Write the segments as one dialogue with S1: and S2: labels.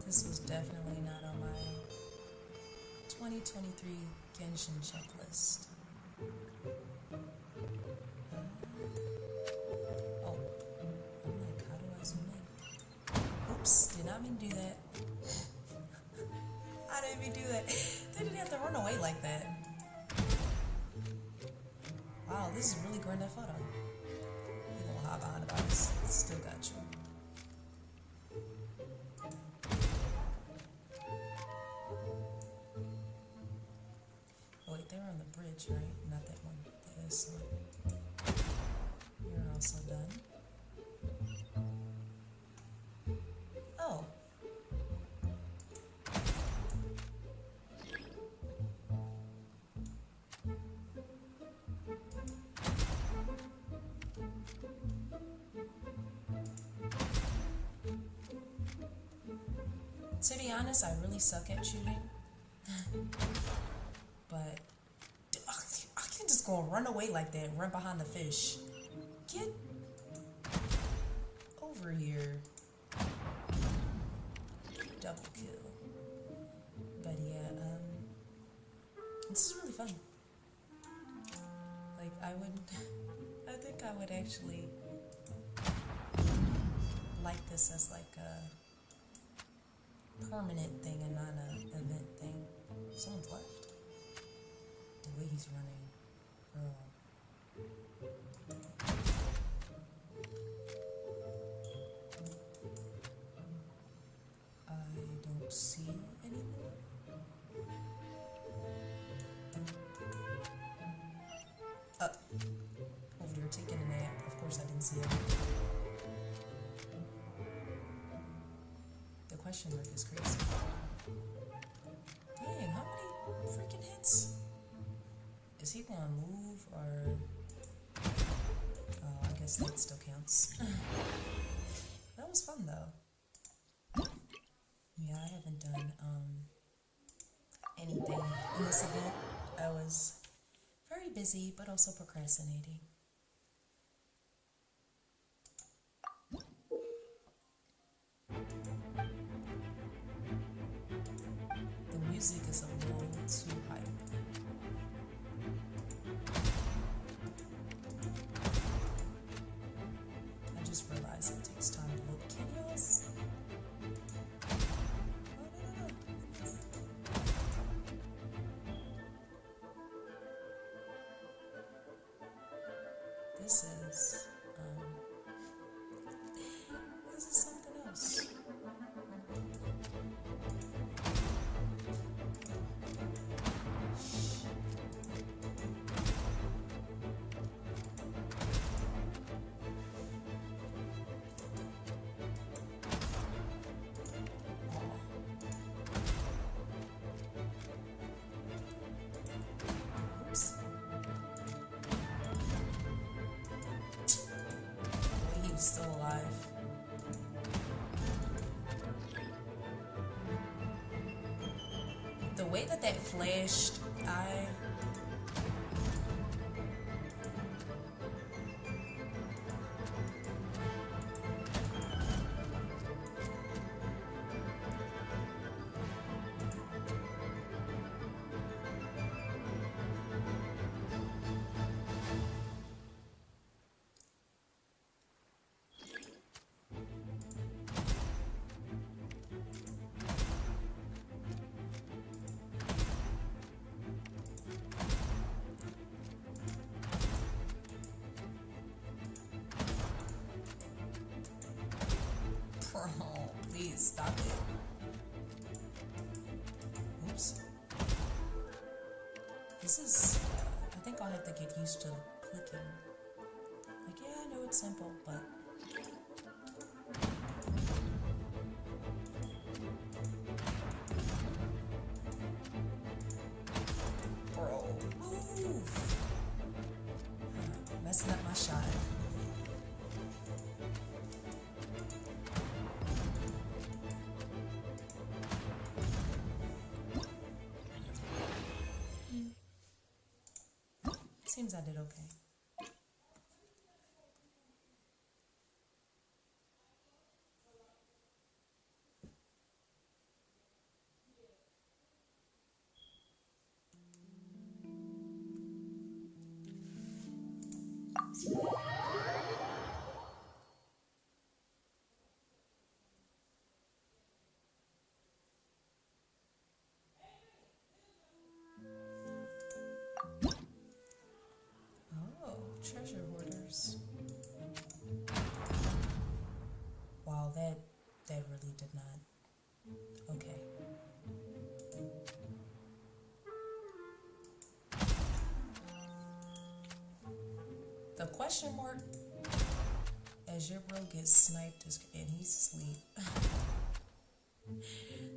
S1: This was definitely not on my 2023 Genshin checklist. Oh, I'm like, how do I zoom in? Oops, did not mean to do that. I didn't mean to do that. They didn't have to run away like that. Wow, this is really Grand Theft Auto. You gonna hop behind the box. Still got you. Oh wait, they're on the bridge, right? Not that one. This one. You're also done. Oh. To be honest, I really suck at shooting. But I can't just go and run away like that and run behind the fish. Get over here. Double kill. But yeah, this is really fun. Like, I think I would actually like this as like a permanent thing and not an event thing. Someone's left. The way he's running. Oh. I don't see you anymore. Over there taking a nap. Of course I didn't see him. The question mark is crazy. Dang, how many freaking hits? Is he gonna move or... Oh, I guess that still counts. That was fun though. Yeah, I haven't done anything in this event. I was very busy, but also procrastinating. The music is a little too hype. I just realized it takes time to load. Can you all see? Oh, no. This is something else. Oops. Boy, he was still alive. The way that flashed, oh, please stop it. Oops. This is, I think I'll have to get used to clicking. Like, yeah, I know it's simple, but... Bro, move! Messing up my shot. Seems I did okay. really did not. Okay. The question mark as your bro gets sniped and he's asleep.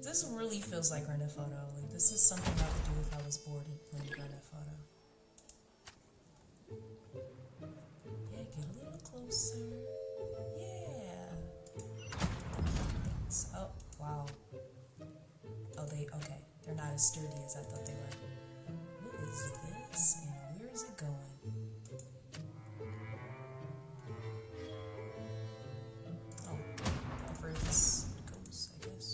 S1: This really feels like Grand Theft Auto. Like, this is something I would do if I was bored and playing Grand Theft Auto. Yeah, get a little closer. Yeah. Thanks. Oh, wow. Oh, okay. They're not as sturdy as I thought they were. What is this? And where is it going? Oh, the furthest it goes, I guess.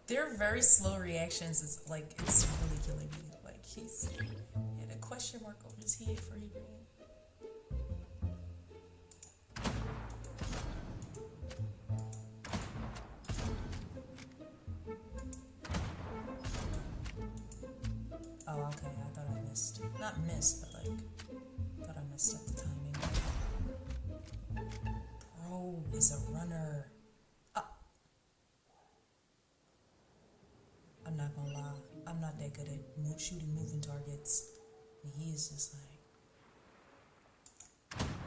S1: They're very slow reactions. It's like, it's really killing me. Like, he had a question mark over his head for he ran. Oh, okay, I thought I missed. Not missed, but like, thought I messed up the timing. Bro is a runner. I'm not gonna lie, I'm not that good at shooting moving targets. And he is just like,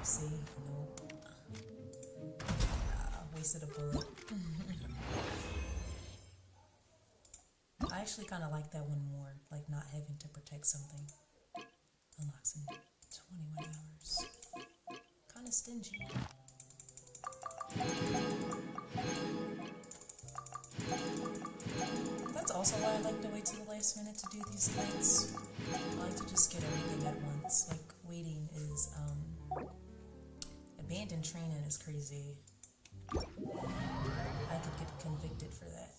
S1: see, nope. Wasted a bullet. I actually kind of like that one more, like not having to protect something. Unlocks in 21 hours. Kind of stingy. That's also why I like to wait till the last minute to do these events. I like to just get everything at once. Like, waiting is, abandoned training is crazy. I could get convicted for that.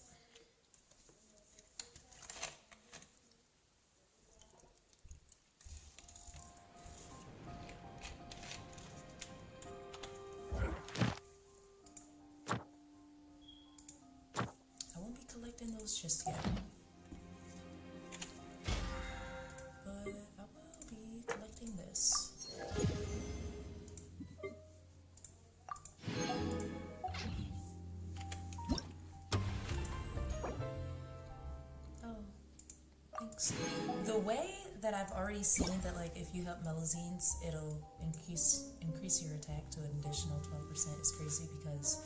S1: I won't be collecting those just yet. But I will be collecting this. The way that I've already seen that, like, if you help melazines, it'll increase your attack to an additional 12% is crazy, because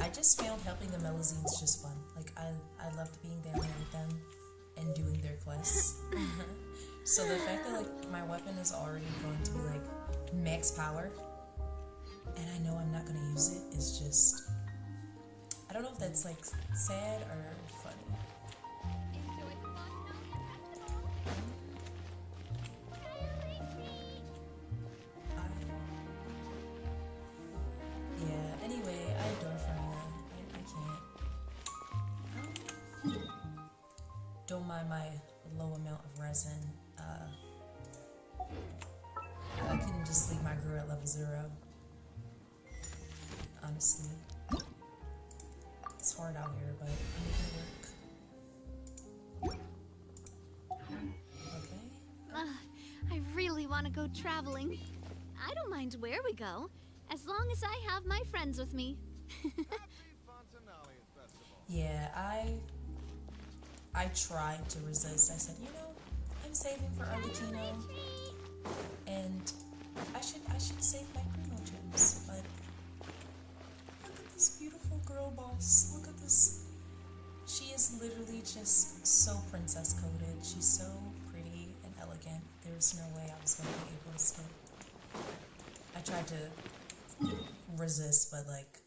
S1: I just found helping the melazines just fun. Like, I loved being down there with them and doing their quests. So the fact that, like, my weapon is already going to be, like, max power, and I know I'm not going to use it, is just, I don't know if that's, like, sad or funny. Don't mind my low amount of resin. I couldn't just leave my girl at level 0. Honestly. It's hard out here, but I make it work. Okay.
S2: I really want to go traveling. I don't mind where we go, as long as I have my friends with me.
S1: Yeah, I tried to resist. I said, you know, I'm saving for Arlecchino, and I should save my primogems. But look at this beautiful girl boss. Look at this. She is literally just so princess coded. She's so pretty and elegant. There's no way I was going to be able to skip. I tried to resist, but like,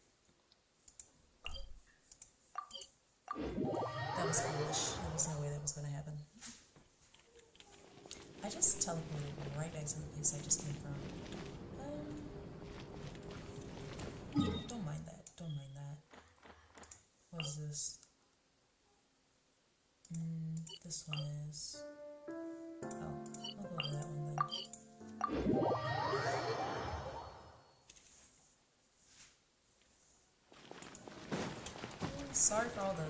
S1: that was foolish. There was no way that was going to happen. I just teleported right back to the place I just came from. Don't mind that. Don't mind that. What is this? This one is... Oh, I'll go to that one then. Sorry for all the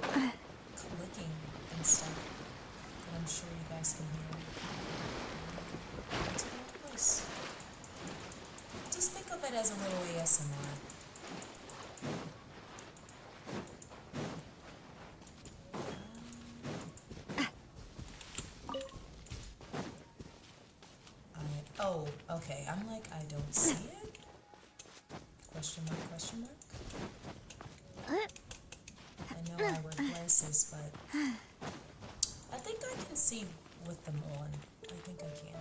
S1: clicking and stuff that I'm sure you guys can hear. Went to the right place. Just think of it as a little ASMR. Oh, okay. I'm like, I don't see it? Question mark, question mark? I know I wear glasses, but I think I can see with them on. I think I can.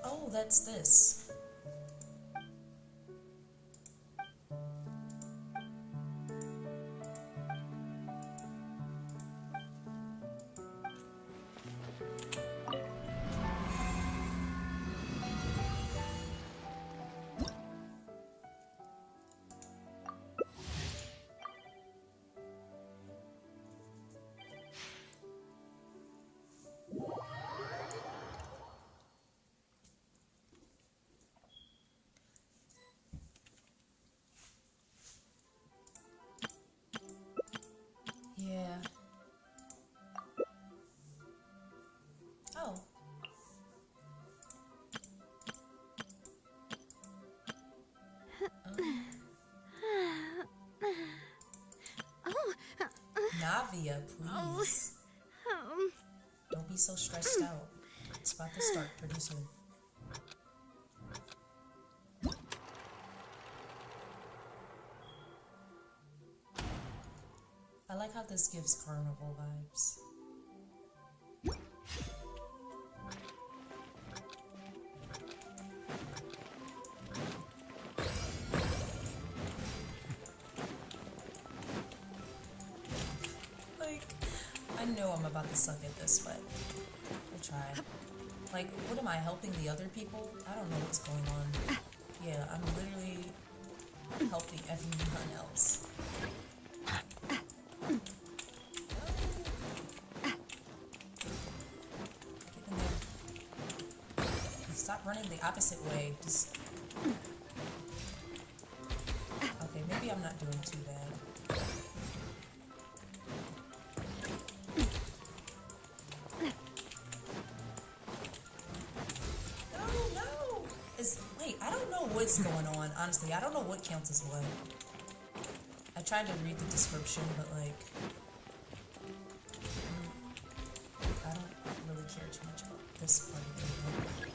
S1: Oh, that's this. Yeah. Oh. Navia, please. Don't be so stressed out. It's about to start pretty soon. I like how this gives carnival vibes. Like, I know I'm about to suck at this, but I'll try. Like, what am I, helping the other people? I don't know what's going on. Yeah, I'm literally helping everyone else. Get in there. Stop running the opposite way. Just... Okay, maybe I'm not doing too bad. Wait, I don't know what's going on, honestly. I don't know what counts as what. I tried to read the description, but like... I don't really care too much about this part of the game.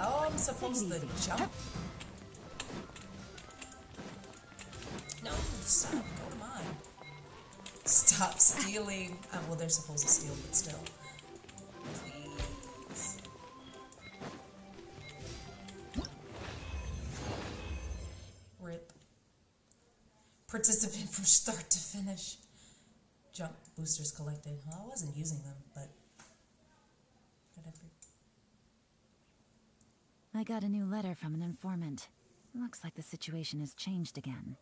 S1: Oh, I'm supposed to jump. No, stop. Go to mine. Stop stealing. Well, they're supposed to steal, but still. Please. Rip. Participant from start to finish. Jump boosters collected. Well, I wasn't using them, but whatever.
S3: I got a new letter from an informant. Looks like the situation has changed again.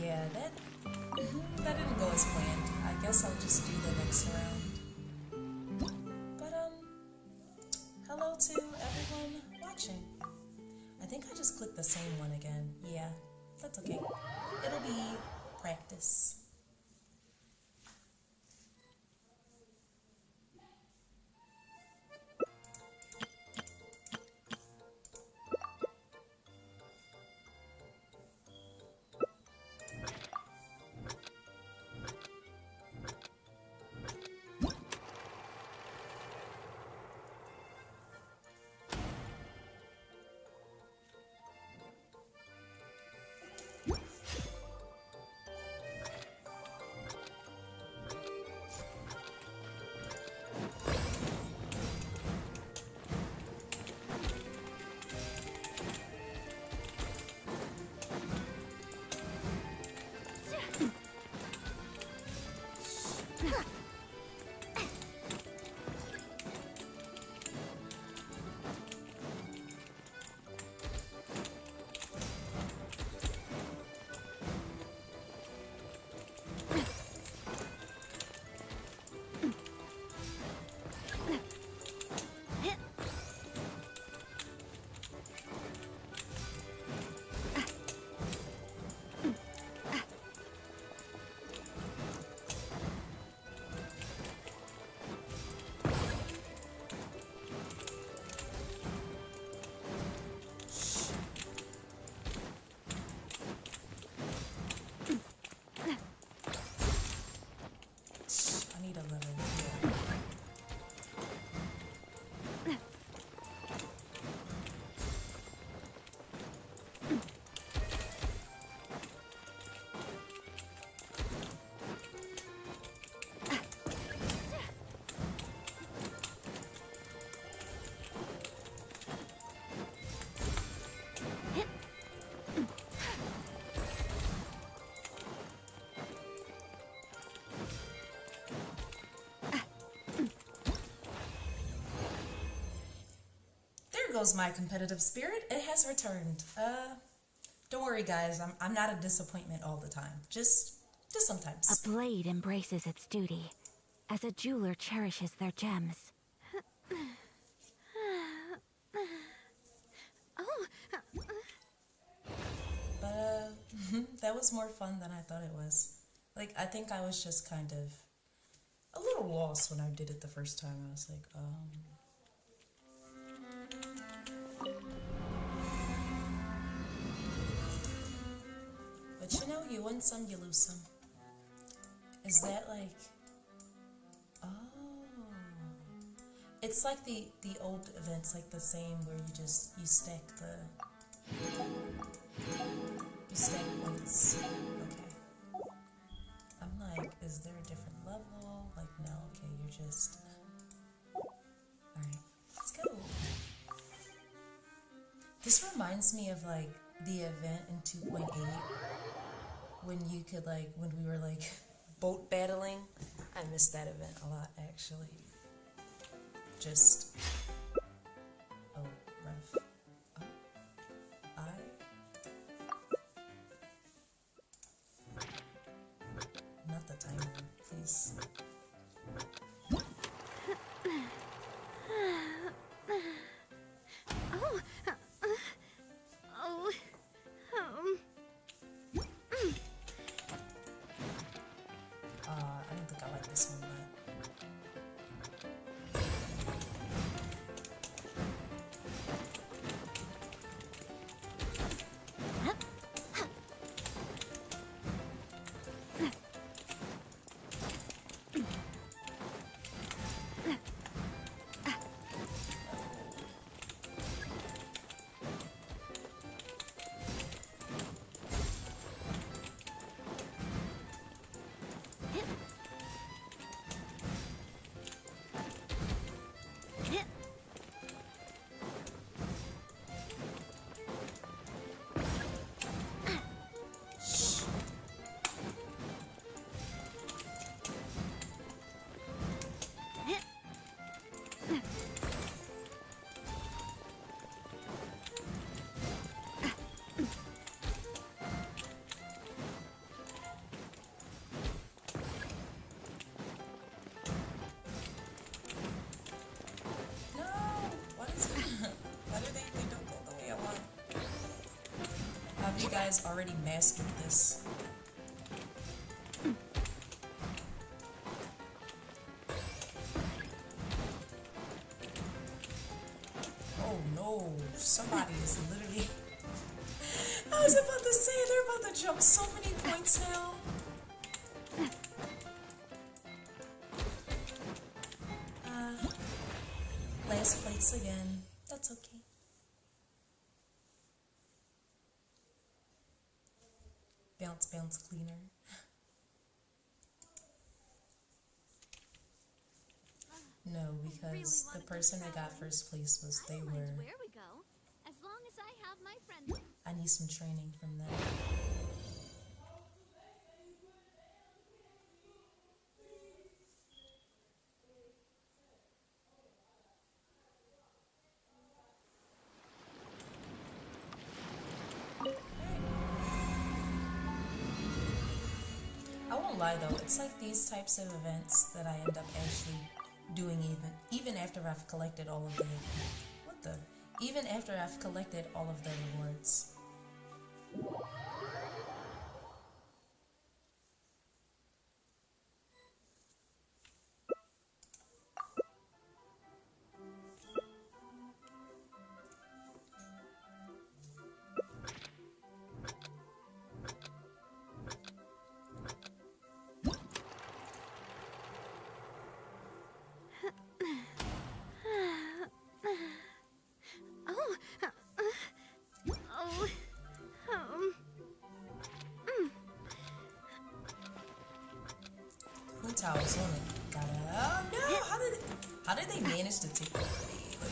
S1: Yeah, that didn't go as planned. I guess I'll just do the next round. But, hello to everyone watching. I think I just clicked the same one again. Yeah, that's okay. It'll be practice. I need a letter. Yeah. There goes my competitive spirit. It has returned. Don't worry, guys. I'm not a disappointment all the time. Just sometimes.
S3: A blade embraces its duty, as a jeweler cherishes their gems.
S2: Oh,
S1: But that was more fun than I thought it was. Like, I think I was just kind of a little lost when I did it the first time. I was like, But you know, you win some, you lose some. Is that like... Oh. It's like the old events, like the same, where you stack points. Okay. I'm like, is there a different level? Like, no, okay, you're just... Alright, let's go. This reminds me of, like, the event in 2.8 when you could, like, when we were, like, boat battling. I missed that event a lot, actually. Just... Oh, ref. Oh. Not the timer, please.
S2: oh,
S1: I don't think I like this one, but... You guys already mastered this. Oh no, somebody is literally... I was about to say, they're about to jump so many points now. Last plates again. That's okay. Bounce, bounce, cleaner. No, because the person that got first place was
S2: I don't mind where we go, as long as I have my friends.
S1: I need some training from them. won't lie though, it's like these types of events that I end up actually doing even after I've collected all of the even after I've collected all of the rewards. Who towers on it? Gotta. Oh no! How did they manage to take that already? Like.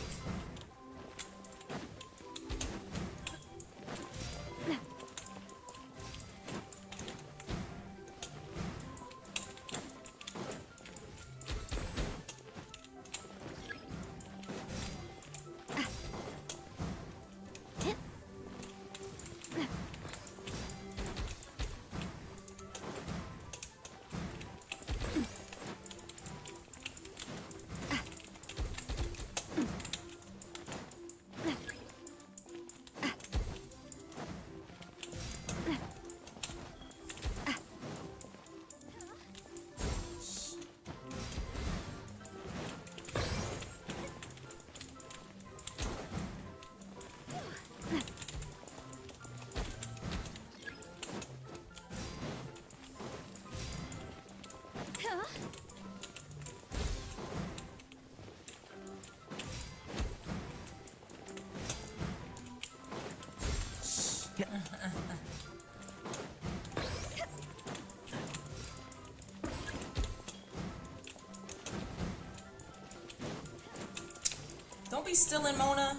S1: Don't be stealing, Mona.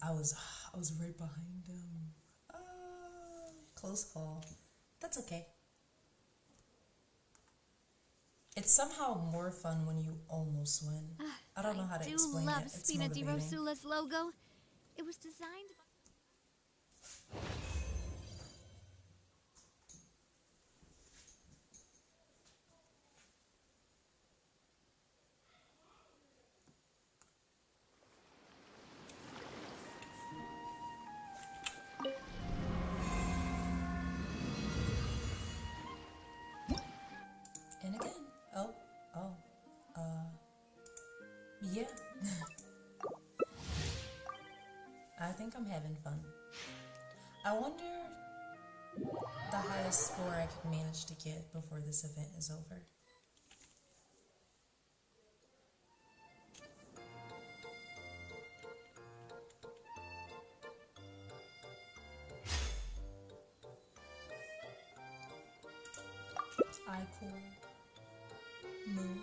S1: I was right behind him. Close call. That's okay. It's somehow more fun when you almost win. I don't know how to explain it.
S2: I do love
S1: It's
S2: Spina di
S1: motivating.
S2: Rosula's logo. It was designed by...
S1: And again. Yeah. I think I'm having fun. I wonder the highest score I can manage to get before this event is over. Cool, Moo,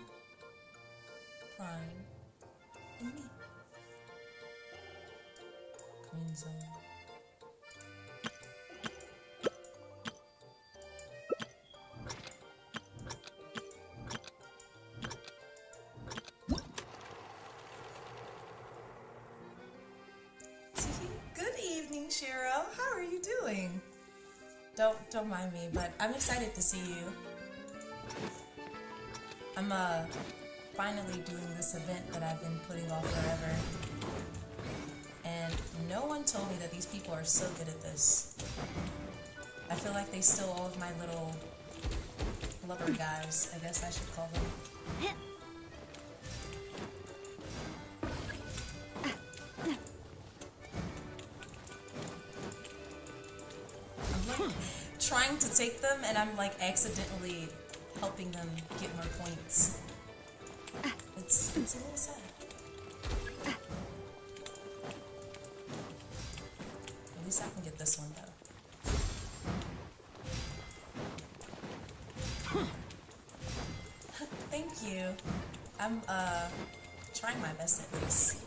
S1: Prime, and me. Green zone. Good evening, Shiro. How are you doing? Don't mind me, but I'm excited to see you. I'm finally doing this event that I've been putting off forever. And no one told me that these people are so good at this. I feel like they stole all of my little blubber guys, I guess I should call them. I'm like trying to take them and I'm like accidentally helping them get more points. It's a little sad. At least I can get this one though. Thank you. I'm trying my best at least.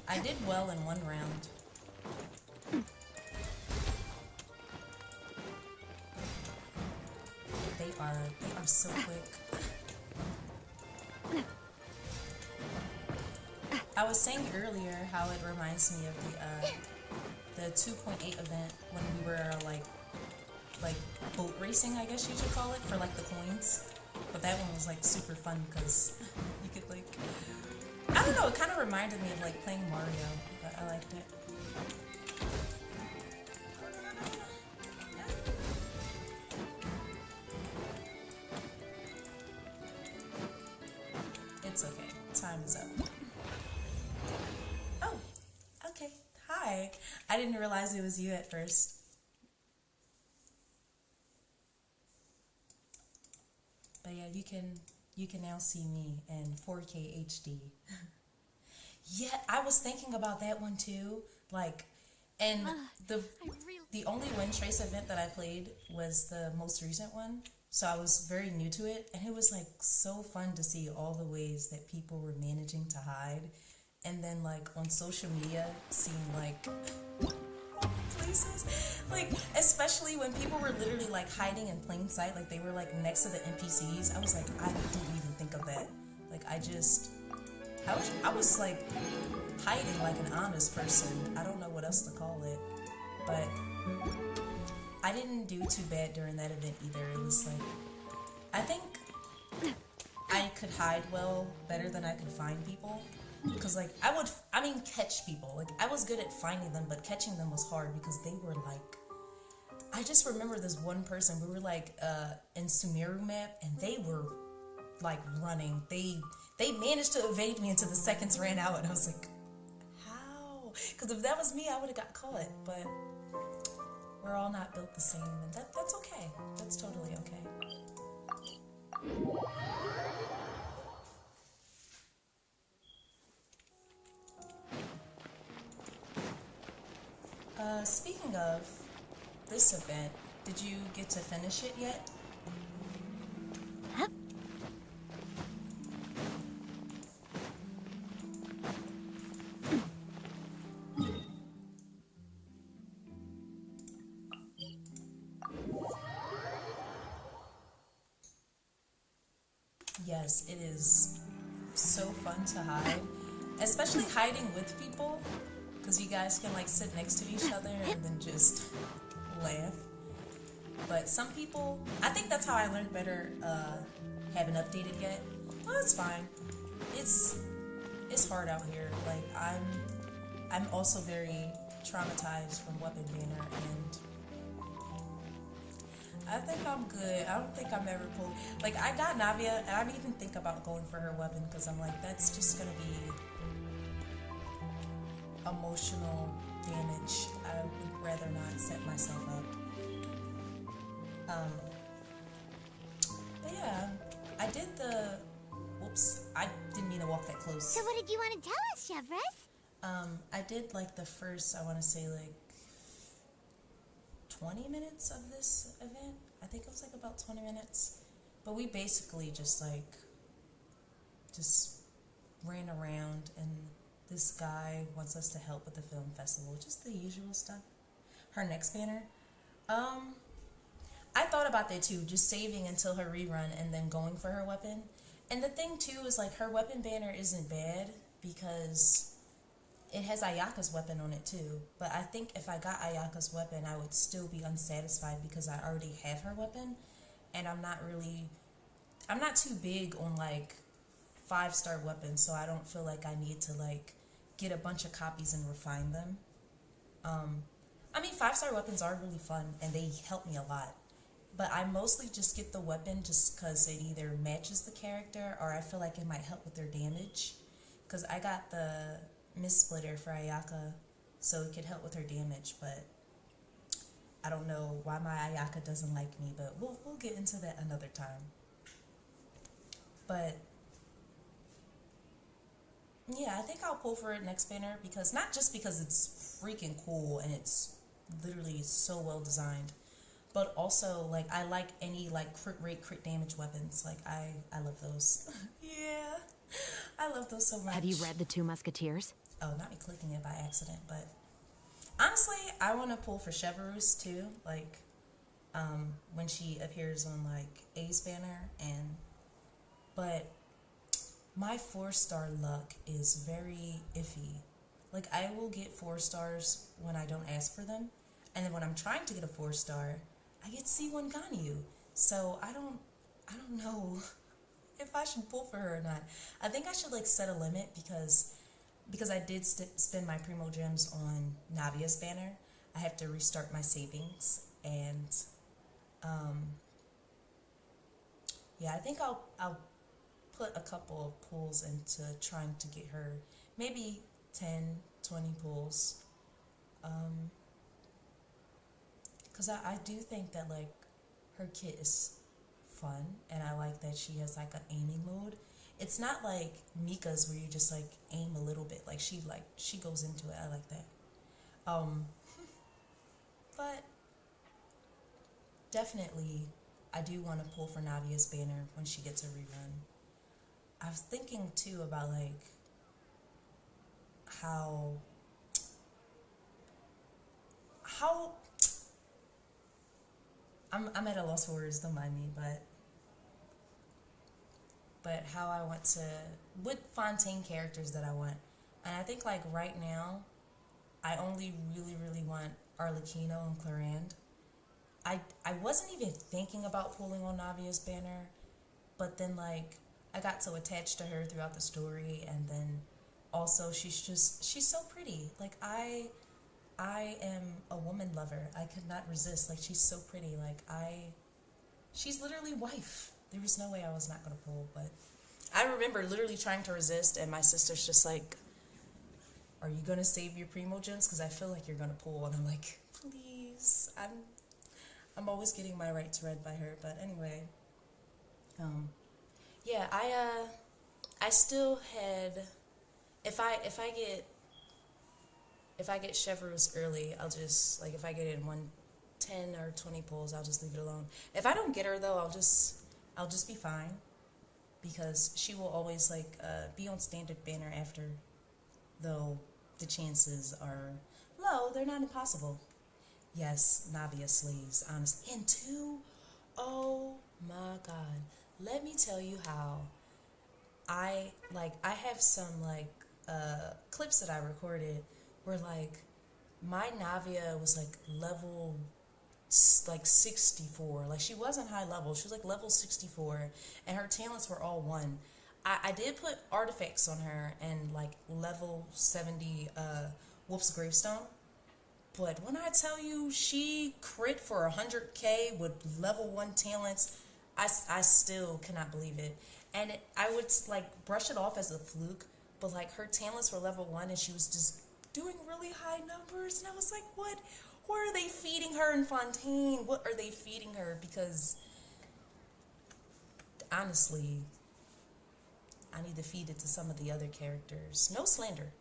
S1: I did well in one round. They are so quick. I was saying earlier how it reminds me of the 2.8 event when we were like boat racing, I guess you should call it, for like the coins. But that one was like super fun because you could like, I don't know, it kind of reminded me of like playing Mario, but I liked it. It's okay. Time is up. Oh, okay. Hi. I didn't realize it was you at first. But yeah, you can now see me in 4K HD. Yeah, I was thinking about that one too. Like, and the only Wind Trace event that I played was the most recent one. So I was very new to it, and it was like so fun to see all the ways that people were managing to hide. And then like on social media, seeing like places, like especially when people were literally like hiding in plain sight, like they were like next to the NPCs. I was like, I didn't even think of that. Like I was like hiding like an honest person. I don't know what else to call it, but I didn't do too bad during that event either. It was like, I think I could hide well, better than I could find people. Because like, catch people. Like, I was good at finding them, but catching them was hard because they were like, I just remember this one person, we were like in Sumeru map, and they were like running. They managed to evade me until the seconds ran out, and I was like, how? Because if that was me, I would have got caught, but we're all not built the same, and that's okay. That's totally okay. Speaking of this event, did you get to finish it yet?
S2: Huh?
S1: Yes, it is so fun to hide, especially hiding with people, because you guys can like sit next to each other and then just laugh. But some people, I think that's how I learned better, haven't updated yet. Well, it's fine. It's hard out here. Like I'm also very traumatized from weapon banner, and I think I'm good. I don't think I'm ever pulled. Like, I got Navia, and I didn't even think about going for her weapon because I'm like, that's just gonna be emotional damage. I would rather not set myself up. But yeah, I did the. Whoops, I didn't mean to walk that close.
S2: So what did you want to tell us, Chevres?
S1: I did like the first, I want to say like 20 minutes of this event. I think it was like about 20 minutes. But we basically just ran around, and this guy wants us to help with the film festival. Just the usual stuff. Her next banner. I thought about that too, just saving until her rerun and then going for her weapon. And the thing too is like her weapon banner isn't bad because it has Ayaka's weapon on it too. But I think if I got Ayaka's weapon, I would still be unsatisfied because I already have her weapon. And I'm not too big on like 5-star weapons, so I don't feel like I need to like get a bunch of copies and refine them. 5-star weapons are really fun and they help me a lot. But I mostly just get the weapon just because it either matches the character or I feel like it might help with their damage. Because I got the Mist Splitter for Ayaka, so it could help with her damage, but I don't know why my Ayaka doesn't like me, but we'll get into that another time. But yeah, I think I'll pull for it next banner because not just because it's freaking cool and it's literally so well designed, but also like I like any like crit rate, crit damage weapons. Like I love those. Yeah, I love those so much.
S3: Have you read The Two Musketeers?
S1: Oh, not me clicking it by accident, but honestly, I want to pull for Chevreuse too. Like when she appears on like A's banner, but my 4-star luck is very iffy. Like, I will get 4 stars when I don't ask for them, and then when I'm trying to get a 4-star, I get C1 Ganyu. So I don't know if I should pull for her or not. I think I should like set a limit because I did spend my primogems on Navia's banner. I have to restart my savings, and yeah, I think I'll put a couple of pulls into trying to get her, maybe 10, 20 pulls, because I do think that like her kit is fun, and I like that she has like an aiming mode. It's not like Mika's where you just like aim a little bit. Like she goes into it. I like that. But definitely I do want to pull for Navia's banner when she gets a rerun. I was thinking too about like how I'm at a loss for words, don't mind me, but how I want to, what Fontaine characters that I want. And I think like right now I only really want Arlecchino and Clarande. I wasn't even thinking about pulling on Navia's banner, but then like I got so attached to her throughout the story, and then also she's so pretty. Like I am a woman lover. I could not resist. Like she's so pretty. Like she's literally wife. There was no way I was not gonna pull, but I remember literally trying to resist, and my sister's just like, "Are you gonna save your primogems? Because I feel like you're gonna pull." And I'm like, "Please." I'm always getting my rights read by her. But anyway, yeah, I still had, if I get Chevreuse early, I'll just, like, if I get it in 10 or 20 pulls, I'll just leave it alone. If I don't get her though, I'll just be fine, because she will always like be on standard banner after, though the chances are low. They're not impossible. Yes, Navia sleeves, honestly. And 2, oh my god, let me tell you how I have some like clips that I recorded where like my Navia was like level like 64. Like she wasn't high level, she was like level 64, and her talents were all 1. I did put artifacts on her and like level 70 Wolf's Gravestone, but when I tell you she crit for 100k with level 1 talents, I still cannot believe it. And I would like brush it off as a fluke, but like her talents were level 1 and she was just doing really high numbers, and I was like, what are they feeding her in Fontaine? What are they feeding her? Because honestly, I need to feed it to some of the other characters. No slander,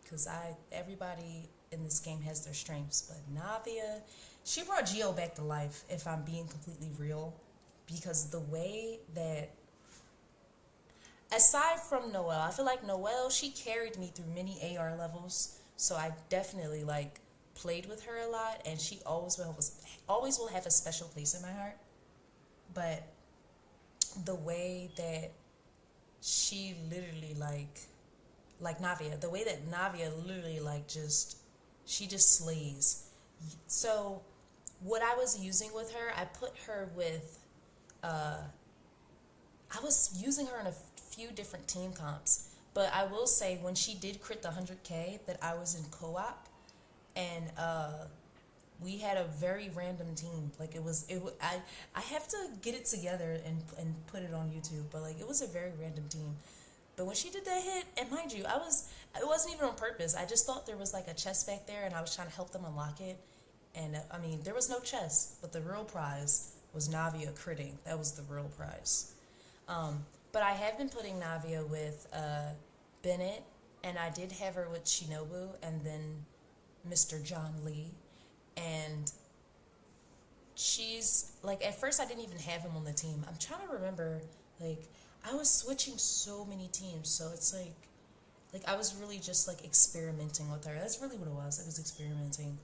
S1: because everybody in this game has their strengths, but Navia, she brought Geo back to life, if I'm being completely real, because the way that, aside from Noelle, I feel like Noelle, she carried me through many AR levels, so I definitely like played with her a lot, and she always will have a special place in my heart. But the way that she literally like Navia, the way that Navia literally like she just slays. So what I was using with her, I put her with I was using her in a few different team comps, but I will say when she did crit the 100k that I was in co-op, and we had a very random team. Like I have to get it together and put it on YouTube, but like it was a very random team. But when she did that hit, and mind you, it wasn't even on purpose. I just thought there was like a chest back there, and I was trying to help them unlock it. And I mean, there was no chest, but the real prize was Navia critting. That was the real prize. But I have been putting Navia with Bennett, and I did have her with Shinobu, and then Mr. John Lee. And she's like, at first I didn't even have him on the team. I'm trying to remember, like, I was switching so many teams, so it's like I was really just like experimenting with her. That's really what it was. It was experimenting.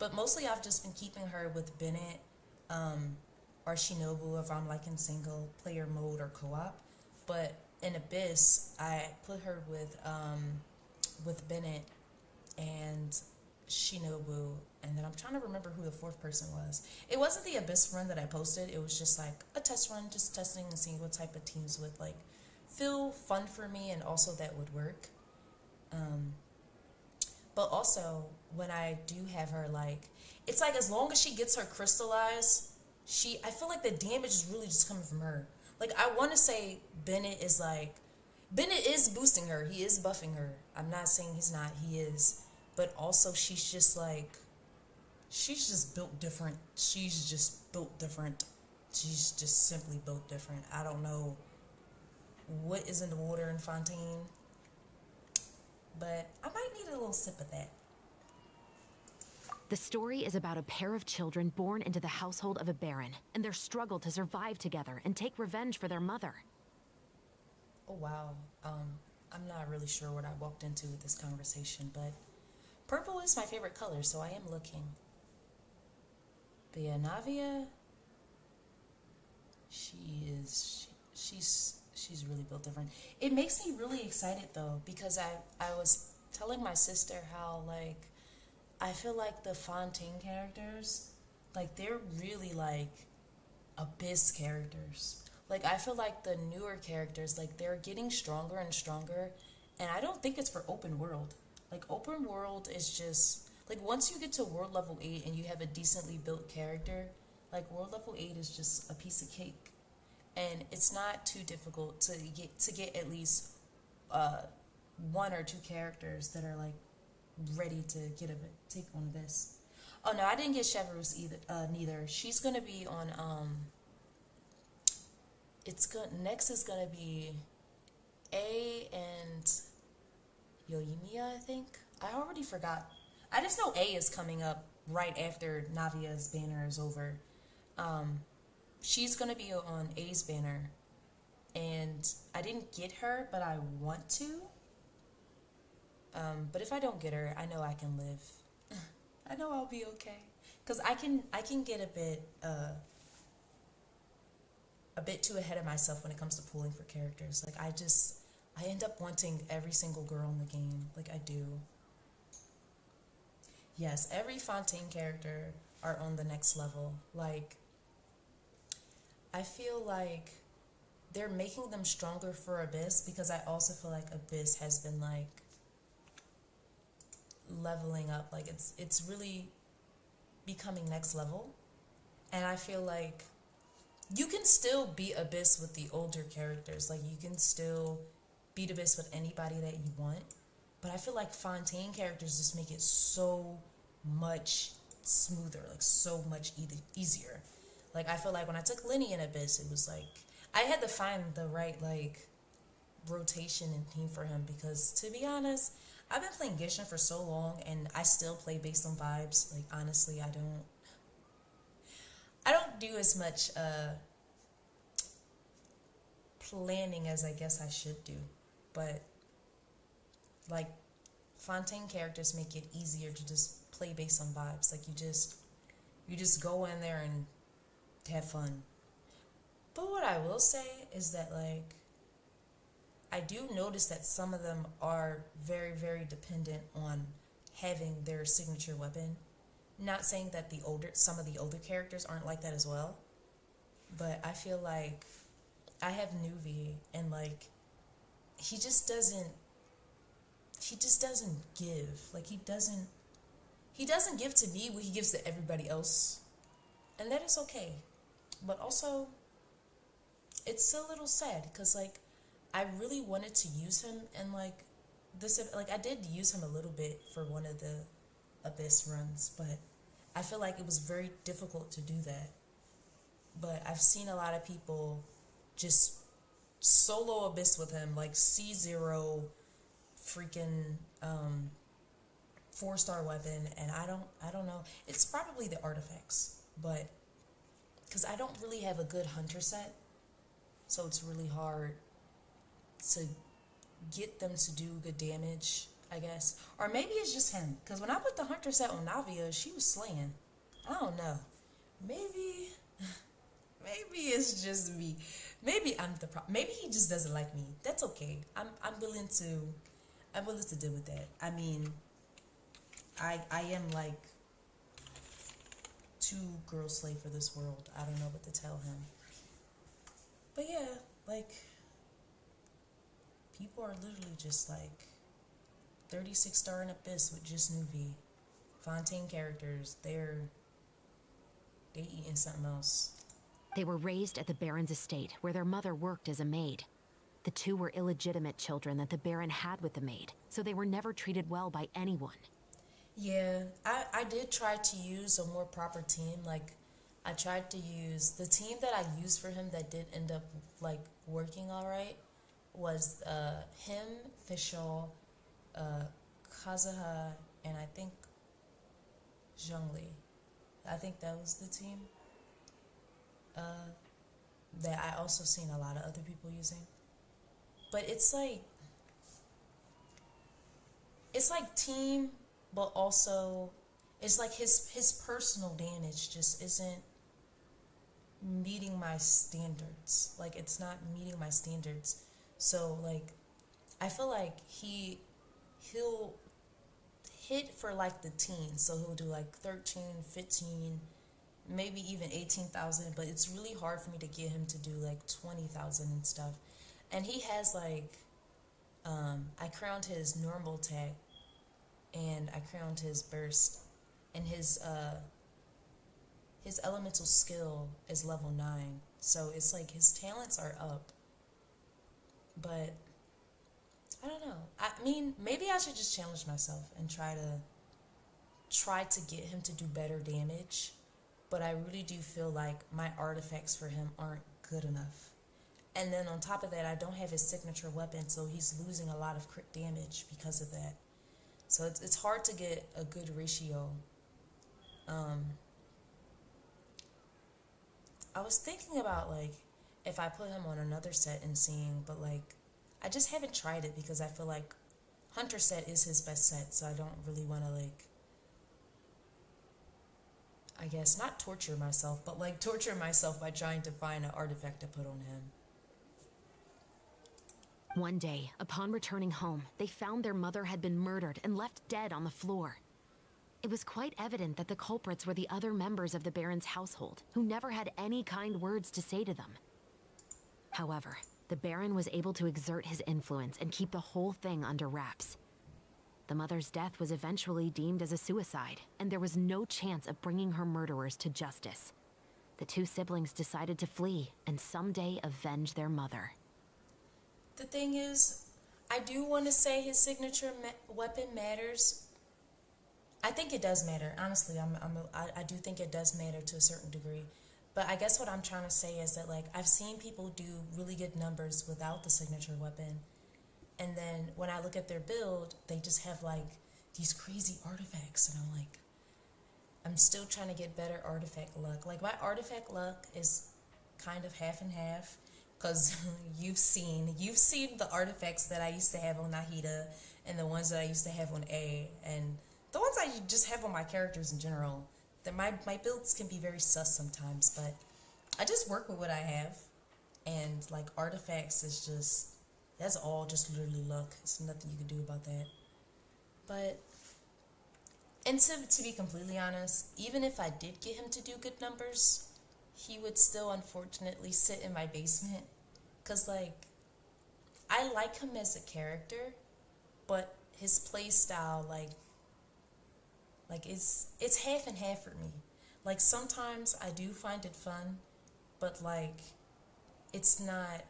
S1: But mostly I've just been keeping her with Bennett or Shinobu if I'm like in single player mode or co-op. But in Abyss, I put her with Bennett and Shinobu, and then I'm trying to remember who the fourth person was. It wasn't the Abyss run that I posted. It was just like a test run, just testing and seeing what type of teams would like feel fun for me and also that would work. But also when I do have her, like, it's like as long as she gets her crystallized, I feel like the damage is really just coming from her. Like, I want to say Bennett is boosting her. He is buffing her. I'm not saying he's not. He is. But also she's just like, she's just built different. She's just built different. She's just simply built different. I don't know what is in the water in Fontaine, but I might need a little sip of that.
S4: The story is about a pair of children born into the household of a baron and their struggle to survive together and take revenge for their mother.
S1: Oh, wow. I'm not really sure what I walked into with this conversation, but purple is my favorite color, so I am looking. But yeah, Navia, she's really built different. It makes me really excited though, because I was telling my sister how, like, I feel like the Fontaine characters, like, they're really like Abyss characters. Like, I feel like the newer characters, like, they're getting stronger and stronger, and I don't think it's for open world. Like, open world is just, like, once you get to world level 8 and you have a decently built character, like, world level 8 is just a piece of cake. And it's not too difficult to get at least one or two characters that are, like, ready to take on this. Oh, no, I didn't get Chevreuse neither. She's going to be on, next is going to be A and Yoimiya, I think. I already forgot. I just know A is coming up right after Navia's banner is over. She's going to be on A's banner. And I didn't get her, but I want to. But if I don't get her, I know I can live. I know I'll be okay. Because I can get a bit too ahead of myself when it comes to pulling for characters. Like, I end up wanting every single girl in the game. Like, I do. Yes, every Fontaine character are on the next level. Like, I feel like they're making them stronger for Abyss, because I also feel like Abyss has been, like, leveling up. Like, it's really becoming next level. And I feel like you can still beat Abyss with the older characters. Like, you can still beat Abyss with anybody that you want. But I feel like Fontaine characters just make it so much smoother, like, so much easier. Like, I feel like when I took Lenny in Abyss, it was like, I had to find the right, like, rotation and team for him, because, to be honest, I've been playing Gishin for so long, and I still play based on vibes. Like, honestly, I don't do as much planning as I guess I should do. But, like, Fontaine characters make it easier to just play based on vibes. Like, you just go in there and have fun. But what I will say is that, like, I do notice that some of them are very, very dependent on having their signature weapon. Not saying that some of the older characters aren't like that as well, but I feel like I have Nuvi, and, like, he just doesn't give. Like, he doesn't give to me what he gives to everybody else, and that is okay. But also, it's a little sad, because, like, I really wanted to use him, and, like, I did use him a little bit for one of the Abyss runs, but I feel like it was very difficult to do that. But I've seen a lot of people just solo Abyss with him, like C0 freaking 4-star weapon, and I don't know. It's probably the artifacts, but because I don't really have a good hunter set, so it's really hard to get them to do good damage, I guess. Or maybe it's just him, because when I put the hunter set on Navia, she was slaying. I don't know. Maybe Maybe it's just me. Maybe I'm the problem. Maybe he just doesn't like me. That's okay. I'm willing to deal with that. I mean, I am like too girl slave for this world. I don't know what to tell him. But yeah, like, people are literally just like 36-star and Abyss with just Nuvi. Fontaine characters, they eating something else.
S4: They were raised at the Baron's estate, where their mother worked as a maid. The two were illegitimate children that the Baron had with the maid, so they were never treated well by anyone.
S1: Yeah, I did try to use a more proper team. Like, I tried to use the team that I used for him that did end up like working all right was him, Fischl, Kazuha, and I think Zhongli. I think that was the team that I also seen a lot of other people using. But it's like team, but also it's like his personal damage just isn't meeting my standards. Like, it's not meeting my standards. So like, I feel like he'll hit for like the teens, so he'll do like 13, 15, maybe even 18,000, but it's really hard for me to get him to do like 20,000 and stuff. And he has like I crowned his normal tag and I crowned his burst, and his elemental skill is level 9, so it's like his talents are up. But I don't know. I mean, maybe I should just challenge myself and try to get him to do better damage. But I really do feel like my artifacts for him aren't good enough. And then on top of that, I don't have his signature weapon, so he's losing a lot of crit damage because of that. So it's hard to get a good ratio. I was thinking about like if I put him on another set and seeing, but like I just haven't tried it because I feel like Hunter set is his best set, so I don't really want to like, I guess not torture myself, but like torture myself by trying to find an artifact to put on him.
S4: One day, upon returning home, they found their mother had been murdered and left dead on the floor. It was quite evident that the culprits were the other members of the Baron's household, who never had any kind words to say to them. However, the Baron was able to exert his influence and keep the whole thing under wraps. The mother's death was eventually deemed as a suicide, and there was no chance of bringing her murderers to justice. The two siblings decided to flee and someday avenge their mother.
S1: The thing is, I do want to say his signature weapon matters. I think it does matter. Honestly, I do think it does matter to a certain degree. But I guess what I'm trying to say is that, like, I've seen people do really good numbers without the signature weapon. And then when I look at their build, they just have, like, these crazy artifacts. And I'm like, I'm still trying to get better artifact luck. Like, my artifact luck is kind of half and half. Because you've seen the artifacts that I used to have on Nahida and the ones that I used to have on A. And the ones I just have on my characters in general. That my builds can be very sus sometimes, but I just work with what I have. And like artifacts is just, that's all just literally luck. There's nothing you can do about that. But, and to be completely honest, even if I did get him to do good numbers, he would still unfortunately sit in my basement. Cause like, I like him as a character, but his play style, like it's half and half for me. Like sometimes I do find it fun, but like it's not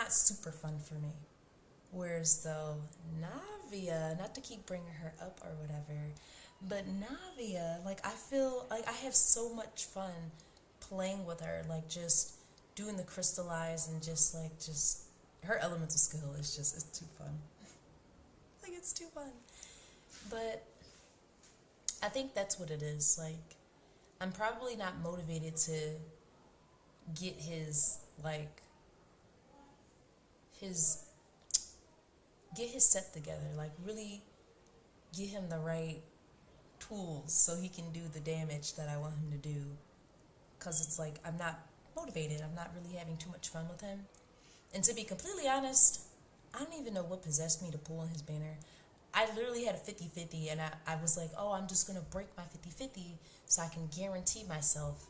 S1: super fun for me. Whereas though Navia, not to keep bringing her up or whatever, but Navia, like I feel like I have so much fun playing with her, like just doing the crystallize and just her elemental skill is just, it's too fun. Like it's too fun. But I think that's what it is. Like, I'm probably not motivated to get his set together. Like, really get him the right tools so he can do the damage that I want him to do. Because it's like, I'm not motivated. I'm not really having too much fun with him. And to be completely honest, I don't even know what possessed me to pull on his banner. I literally had a 50-50, and I was like, oh, I'm just going to break my 50-50 so I can guarantee myself.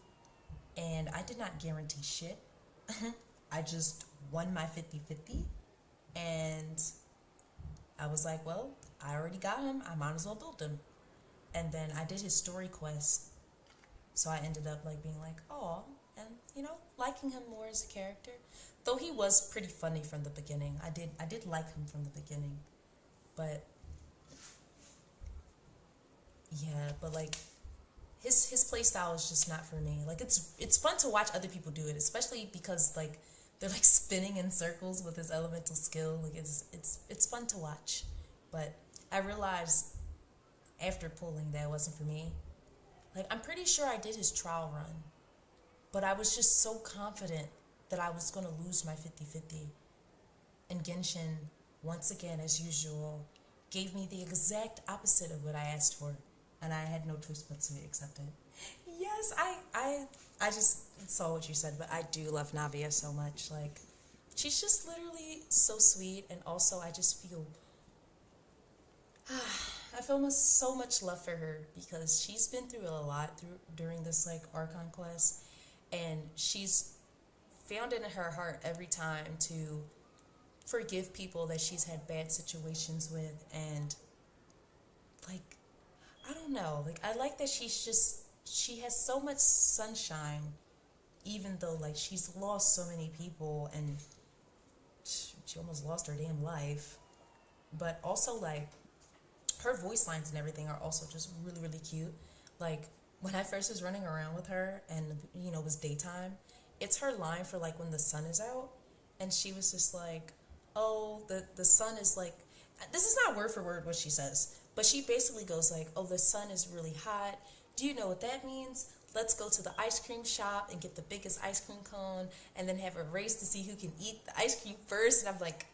S1: And I did not guarantee shit. I just won my 50-50, and I was like, well, I already got him. I might as well build him. And then I did his story quest, so I ended up like being like, oh, and you know, liking him more as a character. Though he was pretty funny from the beginning. I did like him from the beginning, but yeah, but like his play style is just not for me. Like it's fun to watch other people do it, especially because like they're like spinning in circles with his elemental skill. Like it's fun to watch, but I realized after pulling that it wasn't for me. Like I'm pretty sure I did his trial run, but I was just so confident that I was going to lose my 50-50. And Genshin, once again, as usual, gave me the exact opposite of what I asked for. And I had no choice but to accept it. Yes, I just saw what you said, but I do love Navia so much. Like, she's just literally so sweet, and also I just feel... I feel so much love for her because she's been through a lot during this, like, Archon quest, and she's found it in her heart every time to forgive people that she's had bad situations with, and like I don't know, like I like that she has so much sunshine even though like she's lost so many people and she almost lost her damn life. But also like her voice lines and everything are also just really, really cute. Like when I first was running around with her and you know it was daytime, it's her line for like when the sun is out, and she was just like, oh, the sun is like, this is not word for word what she says, but she basically goes like, oh, the sun is really hot. Do you know what that means? Let's go to the ice cream shop and get the biggest ice cream cone and then have a race to see who can eat the ice cream first. And I'm like,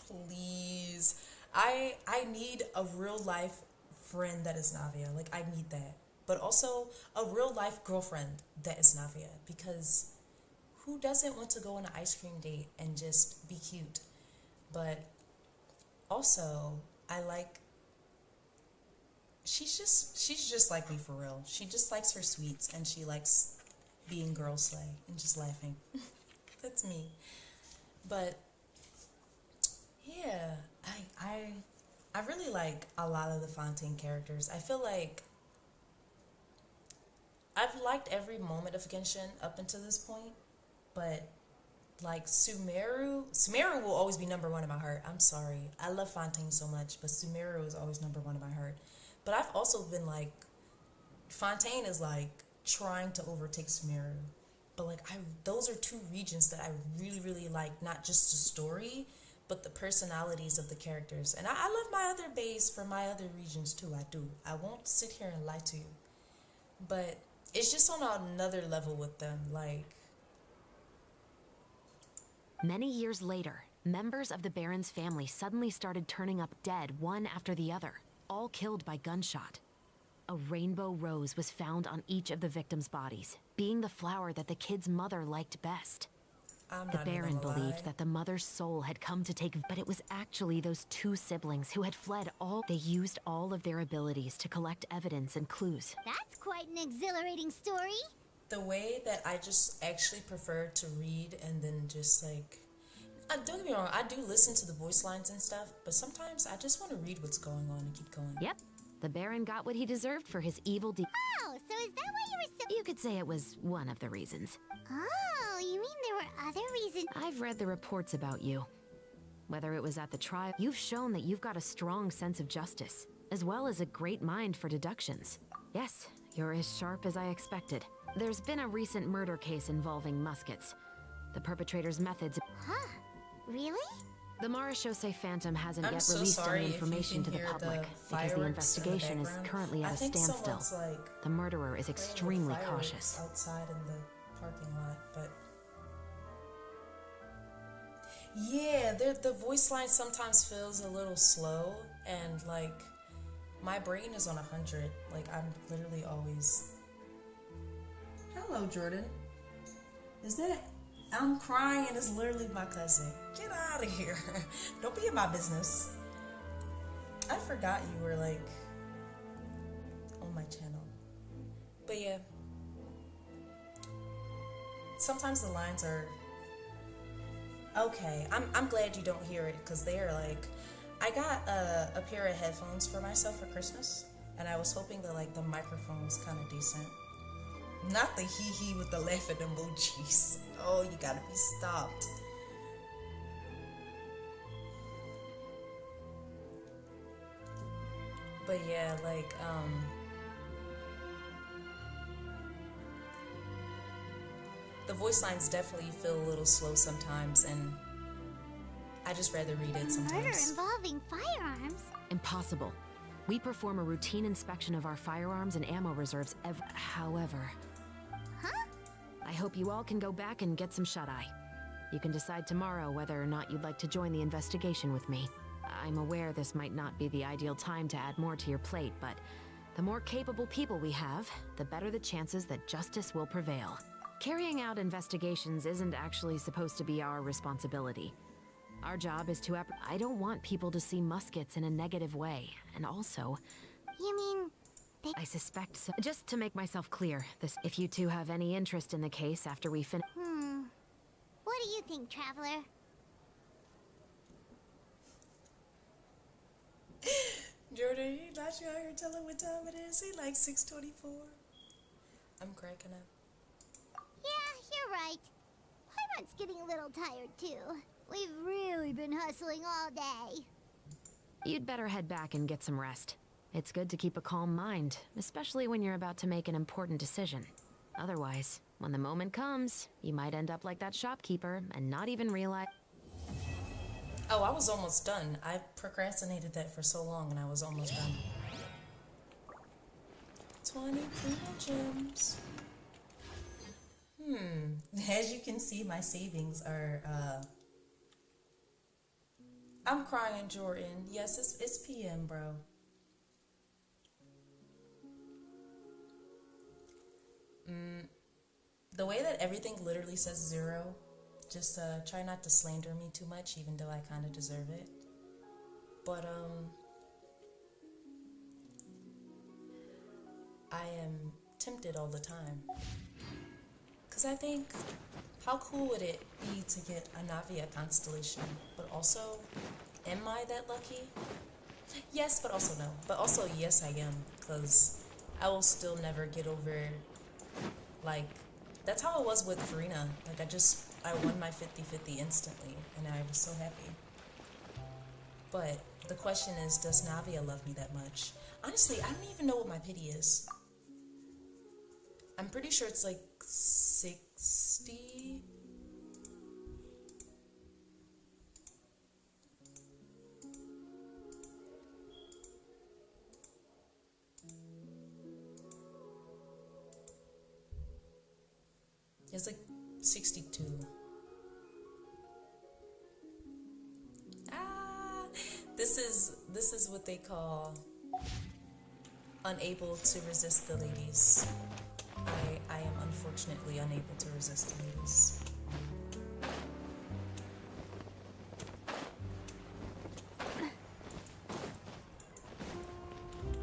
S1: please, I need a real life friend that is Navia. Like I need that, but also a real life girlfriend that is Navia, because who doesn't want to go on an ice cream date and just be cute? But also, I like, she's just like me for real. She just likes her sweets, and she likes being girl slay and just laughing. That's me. But yeah, I really like a lot of the Fontaine characters. I feel like I've liked every moment of Genshin up until this point. But like Sumeru will always be number one in my heart. I'm sorry. I love Fontaine so much, but Sumeru is always number one in my heart. But I've also been like, Fontaine is like trying to overtake Sumeru. But like those are two regions that I really, really like, not just the story, but the personalities of the characters. And I love my other bays for my other regions too. I do. I won't sit here and lie to you. But it's just on another level with them. Like,
S4: Many years later, members of the Baron's family suddenly started turning up dead one after the other, all killed by gunshot. A rainbow rose was found on each of the victims' bodies, being the flower that the kid's mother liked best. The Baron believed that the mother's soul had come to take, but it was actually those two siblings who had fled all. They used all of their abilities to collect evidence and clues.
S2: That's quite an exhilarating story.
S1: the way that I just actually prefer to read and then just like, don't get me wrong, I do listen to the voice lines and stuff, but sometimes I just want to read what's going on and keep going.
S4: Yep, the Baron got what he deserved for his evil deed.
S2: Oh, so is that why you were so...
S4: You could say it was one of the reasons.
S2: Oh, you mean there were other reasons?
S4: I've read the reports about you. Whether it was at the trial, you've shown that you've got a strong sense of justice, as well as a great mind for deductions. Yes, you're as sharp as I expected. There's been a recent murder case involving muskets. The perpetrator's methods...
S2: Huh? Really?
S4: The Marechaussee Phantom hasn't
S1: I'm
S4: yet
S1: so
S4: released
S1: sorry
S4: any
S1: if you
S4: information to
S1: can
S4: the
S1: hear
S4: public because the
S1: fireworks in the
S4: investigation is
S1: background.
S4: currently at
S1: I
S4: a
S1: think
S4: standstill.
S1: someone's, like,
S4: The murderer is
S1: playing with
S4: extremely
S1: fireworks
S4: cautious.
S1: outside in the parking lot, but yeah, the voice line sometimes feels a little slow, and like my brain is on 100. Like I'm literally always. Hello, Jordan. Is that? I'm crying is literally my cousin. Get out of here. Don't be in my business. I forgot you were like on my channel. But yeah. Sometimes the lines are okay. I'm glad you don't hear it because they're like, I got a pair of headphones for myself for Christmas, and I was hoping that like the microphone was kind of decent. Not the hee with the laughing emojis. Oh, you gotta be stopped. But yeah, like, the voice lines definitely feel a little slow sometimes, and I just rather read it sometimes.
S2: Murder involving firearms?
S4: Impossible. We perform a routine inspection of our firearms and ammo reserves However...
S2: Huh?
S4: I hope you all can go back and get some shut-eye. You can decide tomorrow whether or not you'd like to join the investigation with me. I'm aware this might not be the ideal time to add more to your plate, but the more capable people we have, the better the chances that justice will prevail. Carrying out investigations isn't actually supposed to be our responsibility. Our job is to I don't want people to see Muskets in a negative way, and also...
S2: You mean...
S4: I suspect so. Just to make myself clear, if you two have any interest in the case after we finish...
S2: What do you think, Traveler?
S1: Jordan, you not you out here telling what time it is? He like 6:24. I'm cracking up.
S2: Yeah, you're right. Paimon's getting a little tired, too. We've really been hustling all day.
S4: You'd better head back and get some rest. It's good to keep a calm mind, especially when you're about to make an important decision. Otherwise, when the moment comes, you might end up like that shopkeeper and not even realize...
S1: Oh, I was almost done. I procrastinated that for so long and I was almost done. 20 primogems. As you can see, my savings are, I'm crying, Jordan. Yes, it's PM, bro. The way that everything literally says 0, just try not to slander me too much, even though I kind of deserve it. But I am tempted all the time. Because I think, how cool would it be to get a Navia constellation? But also, am I that lucky? Yes, but also no. But also, yes, I am. Because I will still never get over, like, that's how it was with Furina. Like, I won my 50-50 instantly, and I was so happy. But the question is, does Navia love me that much? Honestly, I don't even know what my pity is. I'm pretty sure it's like 60. It's like 62. This is what they call unable to resist the ladies. I am unfortunately unable to resist the ladies.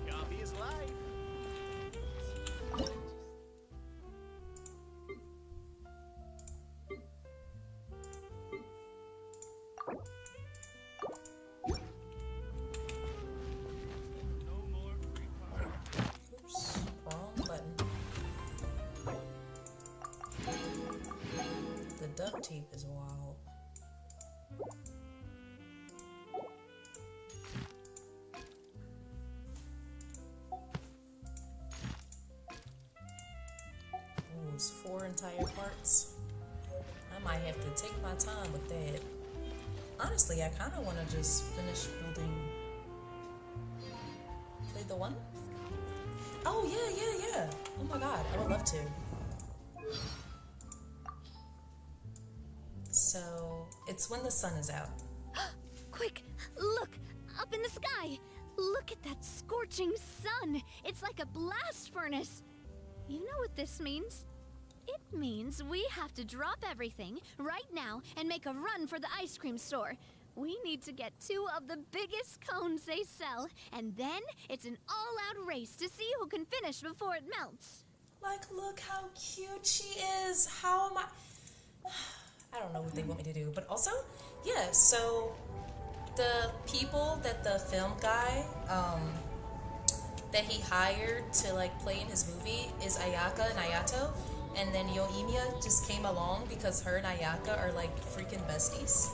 S5: Coffee is life.
S1: Oops, wrong button. The duct tape is wild. Oh, it's 4 entire parts. I might have to take my time with that. Honestly, I kind of want to just finish building. Play the one? Oh, yeah. Oh my god, I would love to. So, it's when the sun is out.
S2: Quick, look! Up in the sky! Look at that scorching sun! It's like a blast furnace! You know what this means? It means we have to drop everything right now and make a run for the ice cream store. We need to get 2 of the biggest cones they sell, and then it's an all-out race to see who can finish before it melts.
S1: Like, look how cute she is. How am I... I don't know what they want me to do, but also, yeah, so the people that the film guy, that he hired to, like, play in his movie is Ayaka and Ayato, and then Yoimiya just came along because her and Ayaka are, like, freaking besties.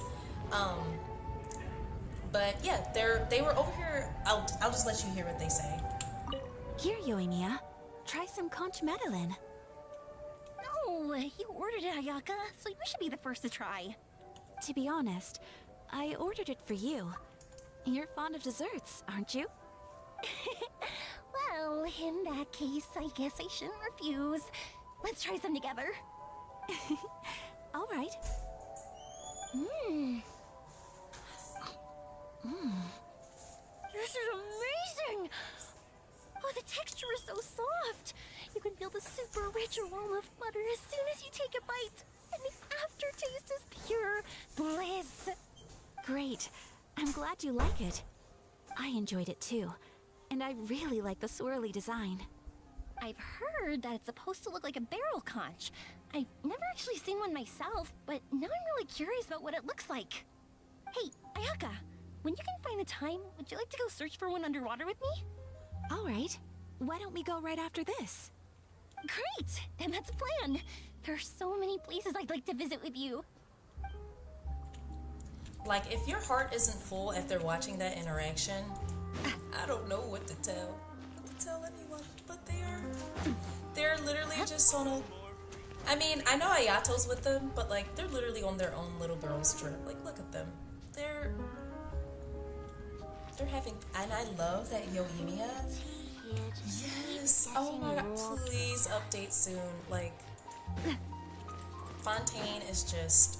S1: But yeah, they were over here. I'll just let you hear what they say.
S3: Here, Yoimiya. Try some conch metalin.
S5: No, you ordered it, Ayaka, so you should be the first to try.
S3: To be honest, I ordered it for you. You're fond of desserts, aren't you?
S5: Well, in that case, I guess I shouldn't refuse. Let's try some together.
S3: All right.
S5: This is amazing! Oh, the texture is so soft. You can feel the super rich aroma of butter as soon as you take a bite. And the aftertaste is pure bliss.
S3: Great. I'm glad you like it. I enjoyed it too. And I really like the swirly design.
S5: I've heard that it's supposed to look like a barrel conch. I've never actually seen one myself, but now I'm really curious about what it looks like. Hey, Ayaka, when you can find the time, would you like to go search for one underwater with me?
S3: All right. Why don't we go right after this?
S5: Great! Then that's a plan. There are so many places I'd like to visit with you.
S1: Like, if your heart isn't full after watching that interaction, I don't know what to tell anyone, but they're literally just on a... I mean, I know Ayato's with them, but, like, they're literally on their own little girls trip. Like, look at them. They're having... And I love that Yoimiya... Yes! Oh my god, please update soon. Like, Fontaine is just...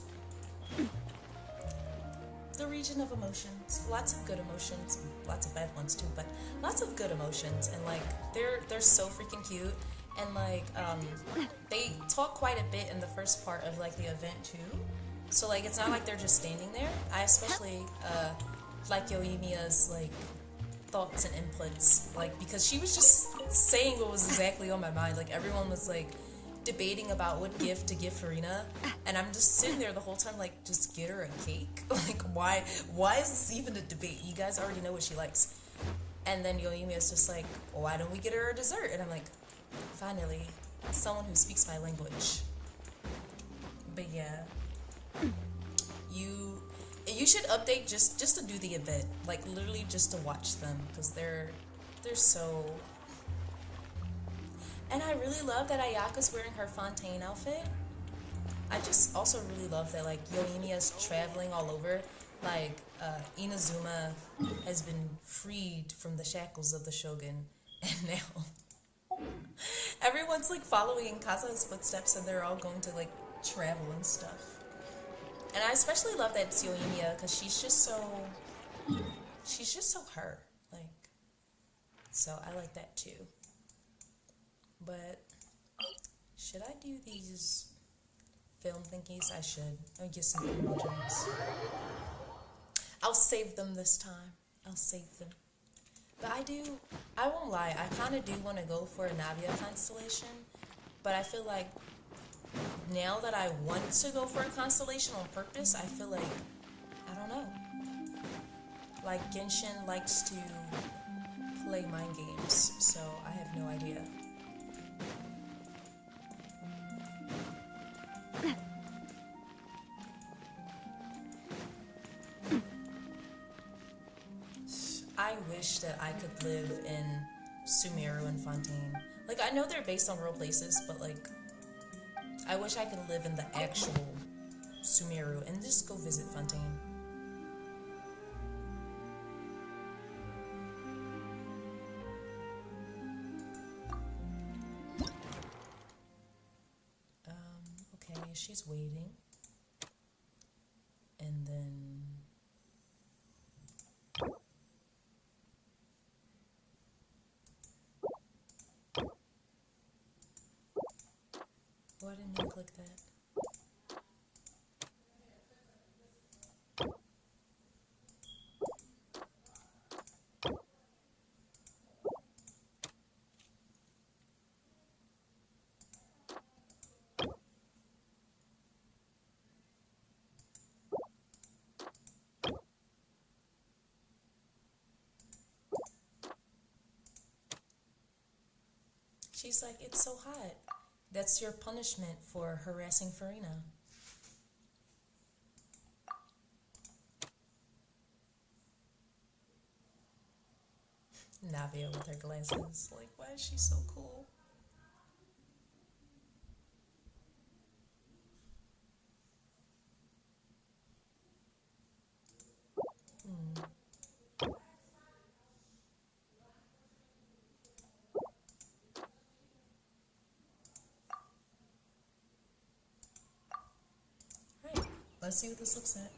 S1: the region of emotions. Lots of good emotions, lots of bad ones too, but lots of good emotions, and like they're so freaking cute, and like they talk quite a bit in the first part of like the event too. So like it's not like they're just standing there. I especially like Yoimiya's like thoughts and inputs, like because she was just saying what was exactly on my mind. Like everyone was like debating about what gift to give Furina, and I'm just sitting there the whole time like, just get her a cake. Like why is this even a debate? You guys already know what she likes. And then Yoimiya is just like, why don't we get her a dessert? And I'm like, finally someone who speaks my language. But yeah, you should update just to do the event, like literally just to watch them, because they're so... And I really love that Ayaka's wearing her Fontaine outfit. I just also really love that, like, Yoimiya's traveling all over. Like, Inazuma has been freed from the shackles of the Shogun, and now everyone's, like, following in Kazuha's footsteps, and they're all going to, like, travel and stuff. And I especially love that it's Yoimiya, because she's just so her. Like, so I like that, too. But should I do these film thingies? I should. I'll get some primogems. I'll save them this time. I'll save them. But I won't lie, I kind of do want to go for a Navia constellation. But I feel like now that I want to go for a constellation on purpose, I feel like, I don't know. Like Genshin likes to play mind games, so I have no idea. I wish that I could live in Sumeru and Fontaine. Like, I know they're based on real places, but like, I wish I could live in the actual Sumeru and just go visit Fontaine. Okay, she's waiting. And then... Go ahead and didn't mean to click that. She's like, it's so hot. That's your punishment for harassing Furina. Navia with her glasses. Like, why is she so cool? Let's see what this looks at.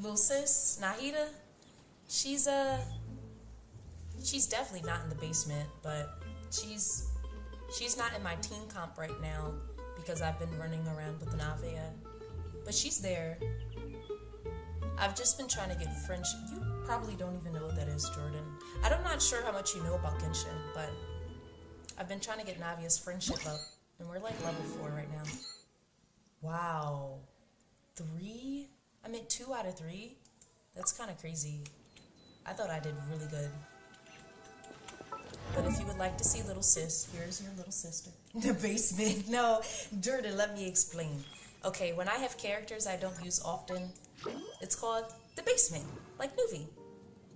S1: Little sis, Nahida, she's definitely not in the basement, but she's not in my teen comp right now because I've been running around with Navia. But she's there. I've just been trying to get friendship. You probably don't even know what that is, Jordan. I'm not sure how much you know about Genshin, but I've been trying to get Navia's friendship up, and we're like level 4 right now. Wow. 3? I meant 2 out of 3? That's kind of crazy. I thought I did really good. But if you would like to see little sis, here's your little sister. The basement. No, Jordan, let me explain. Okay, when I have characters I don't use often, it's called the basement. Like Nuvi.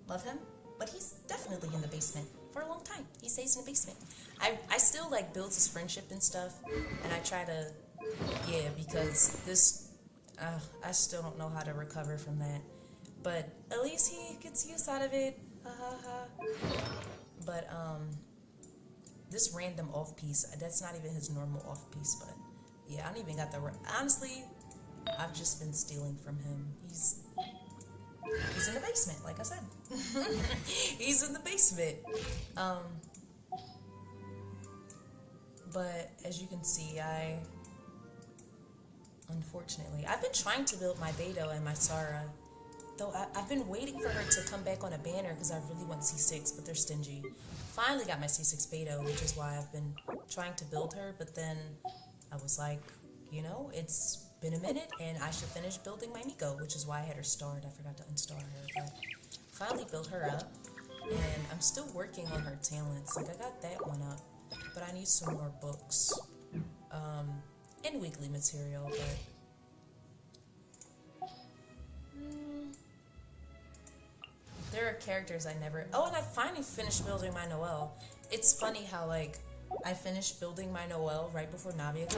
S1: Love him, but he's definitely in the basement for a long time. He stays in the basement. I still like builds his friendship and stuff, and I try to, yeah, because this, I still don't know how to recover from that. But at least he gets use out of it. But this random off piece, that's not even his normal off piece, but yeah, I don't even got the honestly, I've just been stealing from him. He's in the basement, like I said. He's in the basement. But as you can see, unfortunately, I've been trying to build my Beto and my Sara. Though I've been waiting for her to come back on a banner because I really want C6, but they're stingy. Finally got my C6 Beto, which is why I've been trying to build her, but then I was like, you know, it's been a minute and I should finish building my Miko, which is why I had her starred. I forgot to unstar her, but finally built her up, and I'm still working on her talents. Like, I got that one up, but I need some more books and weekly material, but there are characters I never... Oh, and I finally finished building my Noelle. It's funny how, like, I finished building my Noelle right before Navia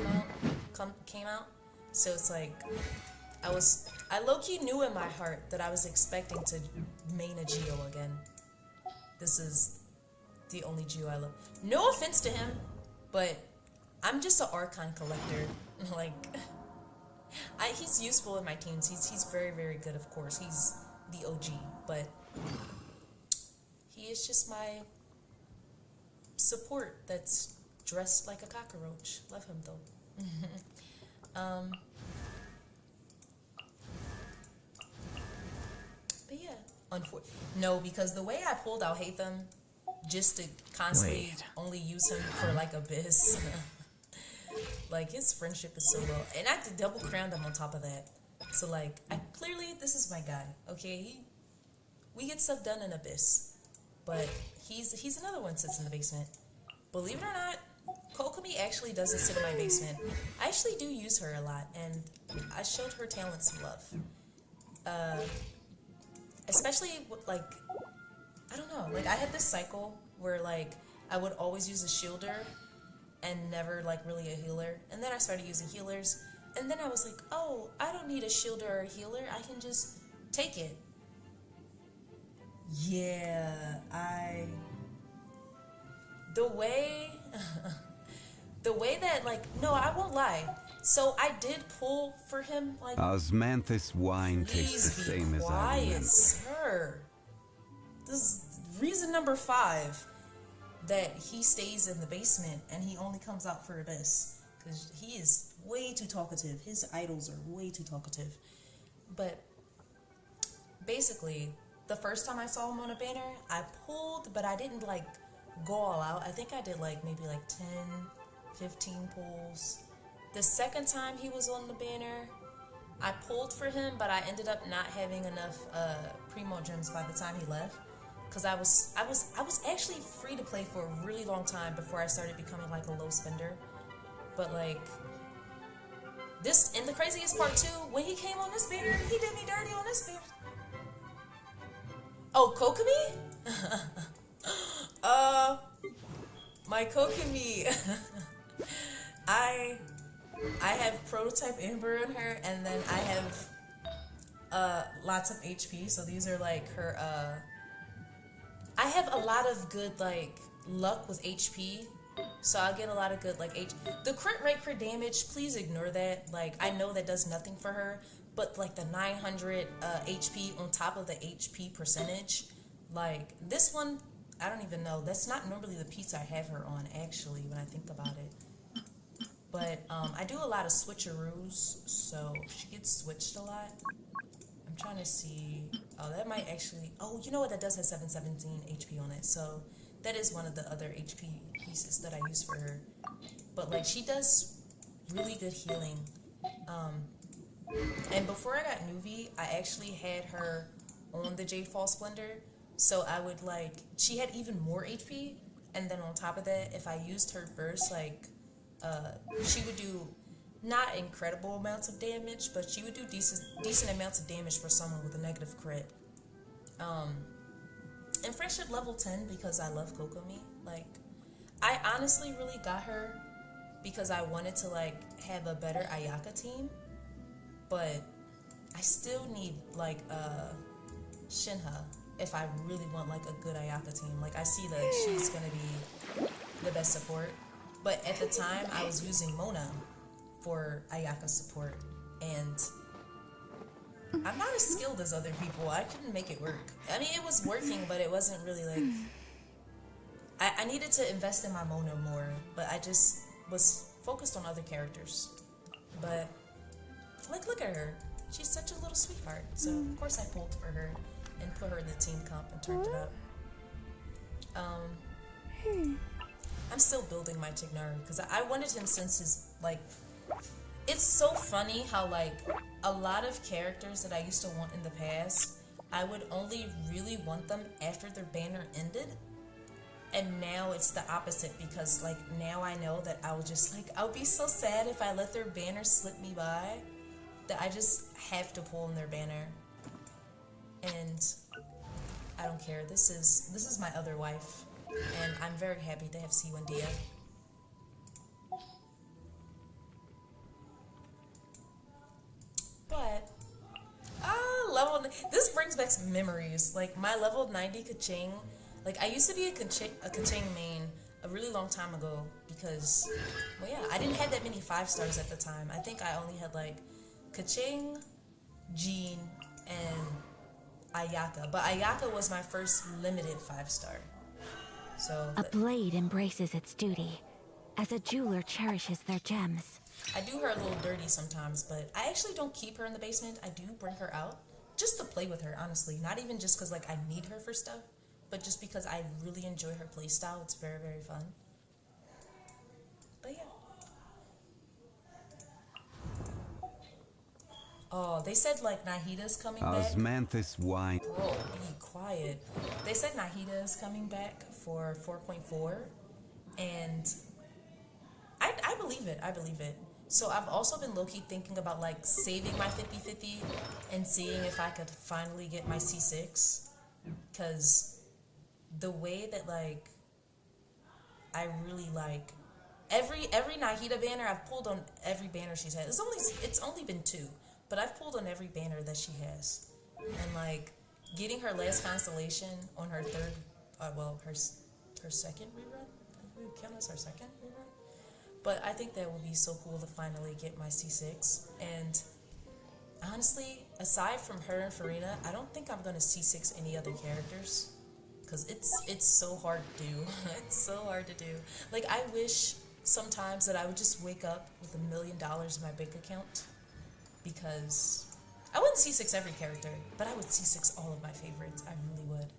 S1: came out. So it's like, I low-key knew in my heart that I was expecting to main a Geo again. This is the only Geo I love. No offense to him, but I'm just an Archon collector. Like, he's useful in my teams. He's very, very good, of course. He's the OG, but he is just my support that's dressed like a cockroach. Love him though. But yeah, no, because the way I pulled out Hatham just to constantly only use him for like Abyss. Like, his friendship is so low, and I double crowned him on top of that. So like, clearly this is my guy. Okay, we get stuff done in Abyss, but he's another one that sits in the basement. Believe it or not, Kokomi actually doesn't sit in my basement. I actually do use her a lot, and I showed her talents some love. Especially with, like, I don't know, like, I had this cycle where like I would always use a shielder and never like really a healer, and then I started using healers, and then I was like, oh, I don't need a shielder or a healer, I can just take it. Yeah, the way that, like, no, I won't lie. So I did pull for him, like,
S6: Osmanthus wine tastes the same as I remember.
S1: Sir. This is reason number 5 that he stays in the basement and he only comes out for Abyss. because he is way too talkative. His idols are way too talkative. But basically, the first time I saw him on a banner, I pulled, but I didn't like go all out. I think I did like maybe like 10, 15 pulls. The second time he was on the banner, I pulled for him, but I ended up not having enough primogems by the time he left. Because I was actually free to play for a really long time before I started becoming like a low spender. But like this, and the craziest part too, when he came on this banner, he did me dirty on this banner. Oh, Kokomi? My Kokomi. I have prototype Amber on her, and then I have lots of HP. So these are like her. I have a lot of good like luck with HP, so I'll get a lot of good like The crit rate per damage, please ignore that. Like I know that does nothing for her, but like the 900 HP on top of the HP percentage, like this one, I don't even know. That's not normally the piece I have her on actually when I think about it. But I do a lot of switcheroos, so she gets switched a lot. I'm trying to see. Oh, that might actually. Oh, you know what? That does have 717 HP on it. So that is one of the other HP pieces that I use for her. But like, she does really good healing. And before I got Nuvi, I actually had her on the Jade Fall Splendor. So I would like. She had even more HP, and then on top of that, if I used her burst, like, she would do. Not incredible amounts of damage, but she would do decent amounts of damage for someone with a negative crit. And friendship level 10 because I love Kokomi. Like, I honestly really got her because I wanted to like have a better Ayaka team, but I still need like Shinha if I really want like a good Ayaka team. Like I see that she's gonna be the best support, but at the time I was using Mona for Ayaka support, and I'm not as skilled as other people. I couldn't make it work. I mean, it was working, but it wasn't really like... I needed to invest in my Mona more, but I just was focused on other characters. But, like, look at her. She's such a little sweetheart. So, of course I pulled for her and put her in the team comp and turned it up. I'm still building my Tignaru, because I wanted him since his, like... It's so funny how, like, a lot of characters that I used to want in the past, I would only really want them after their banner ended. And now it's the opposite, because, like, now I know that I'll just, like, I'll be so sad if I let their banner slip me by, that I just have to pull in their banner. And I don't care. This is my other wife, and I'm very happy to have Siwendia. But, this brings back some memories. Like, my level 90 Kaching, like, I used to be a Kaching main a really long time ago because, well, yeah, I didn't have that many 5-stars at the time. I think I only had, like, Kaching, Jean, and Ayaka. But Ayaka was my first limited 5-star. So...
S3: A blade embraces its duty, as a jeweler cherishes their gems.
S1: I do her a little dirty sometimes, but I actually don't keep her in the basement. I do bring her out just to play with her, honestly. Not even just because, like, I need her for stuff, but just because I really enjoy her playstyle. It's very, very fun. But yeah. Oh, they said, like, Nahida's coming back.
S6: Osmanthus wine.
S1: Bro, be quiet. They said Nahida is coming back for 4.4, and I believe it. I believe it. So I've also been low-key thinking about, like, saving my 50-50 and seeing if I could finally get my C6. Because the way that, like, I really like... Every Nahida banner, I've pulled on every banner she's had. It's only been 2, but I've pulled on every banner that she has. And, like, getting her last constellation on her third... her second rerun? We would count as her second rerun? But I think that would be so cool to finally get my C6. And honestly, aside from her and Furina, I don't think I'm going to C6 any other characters. Because it's so hard to do. It's so hard to do. Like, I wish sometimes that I would just wake up with $1 million in my bank account, because I wouldn't C6 every character, but I would C6 all of my favorites. I really would.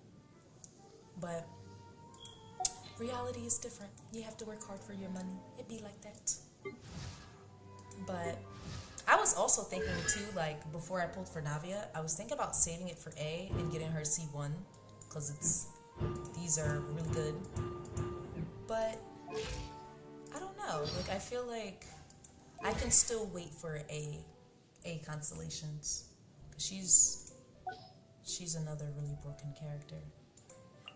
S1: But reality is different. You have to work hard for your money. It'd be like that. But I was also thinking too, like before I pulled for Navia, I was thinking about saving it for A and getting her C1, because these are really good. But I don't know. Like I feel like I can still wait for A constellations. She's another really broken character.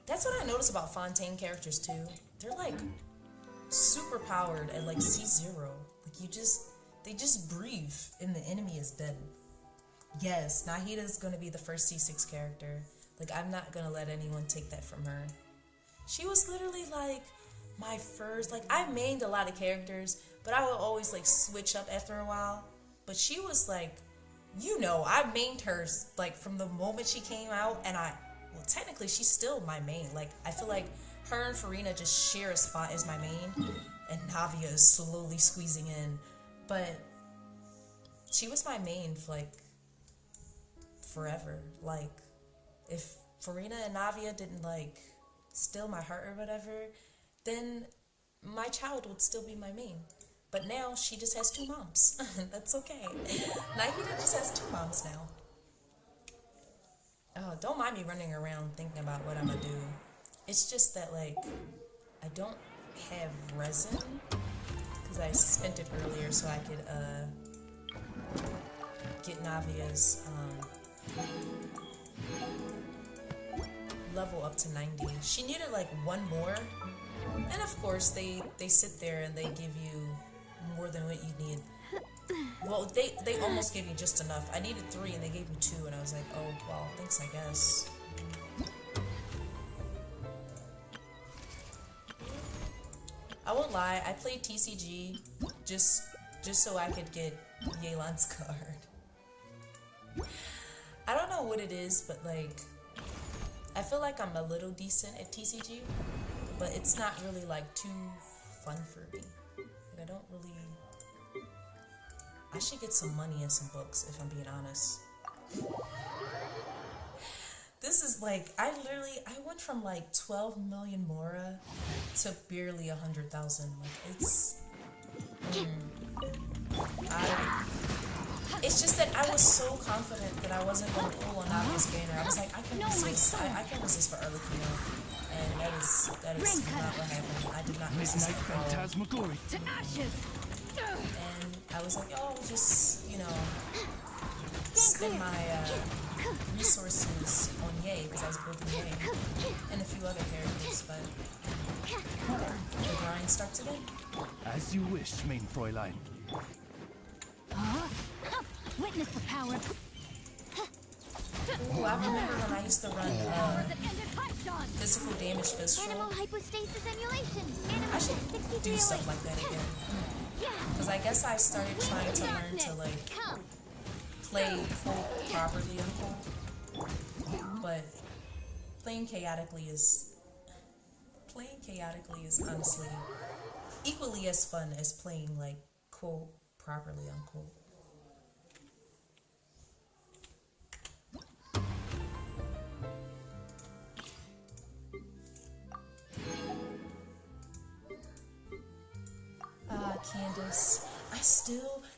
S1: That's what I notice about Fontaine characters too. They're like super powered at like C0. Like they just breathe and the enemy is dead. Yes, Nahida's gonna be the first C6 character. Like I'm not gonna let anyone take that from her. She was literally like my first, like I mained a lot of characters, but I would always like switch up after a while. But she was like, you know, I mained her like from the moment she came out, and well, technically she's still my main. Like I feel like her and Furina just share a spot as my main, and Navia is slowly squeezing in. But she was my main for like forever. Like if Furina and Navia didn't like steal my heart or whatever, then my child would still be my main. But now she just has 2 moms. That's okay. Nahida just has 2 moms now. Oh, don't mind me running around thinking about what I'm gonna do. It's just that like I don't have resin because I spent it earlier so I could get Navia's level up to 90. She needed like 1 more, and of course they sit there and they give you more than what you need. Well, they almost gave me just enough. I needed 3 and they gave me 2, and I was like, oh well, thanks I guess. I won't lie, I played TCG just so I could get Yelan's card. I don't know what it is, but like I feel like I'm a little decent at TCG, but it's not really like too fun for me. Like, I don't really. I should get some money and some books if I'm being honest. This is like I went from like 12 million Mora to barely 100,000. Like it's. It's just that I was so confident that I wasn't going to pull on Navia's banner. I was like, I can resist. I can resist for Arlecchino. And that is not what happened. I did not resist at all.
S7: Phantasmagoria
S5: To ashes!
S1: And I was like, oh, just, you know, spend my resources on Ye, because I was building Ye, and a few other characters, but the grind starts again.
S7: as you wish, main Fräulein.
S5: Witness the power.
S1: Ooh, I remember when I used to run physical damage fistral.
S2: Animal hypostasis emulation.
S1: I should do stuff like that again. Because I guess I started trying to learn to like play full properly on full. But playing chaotically is honestly equally as fun as playing like cool properly on cool. Candace.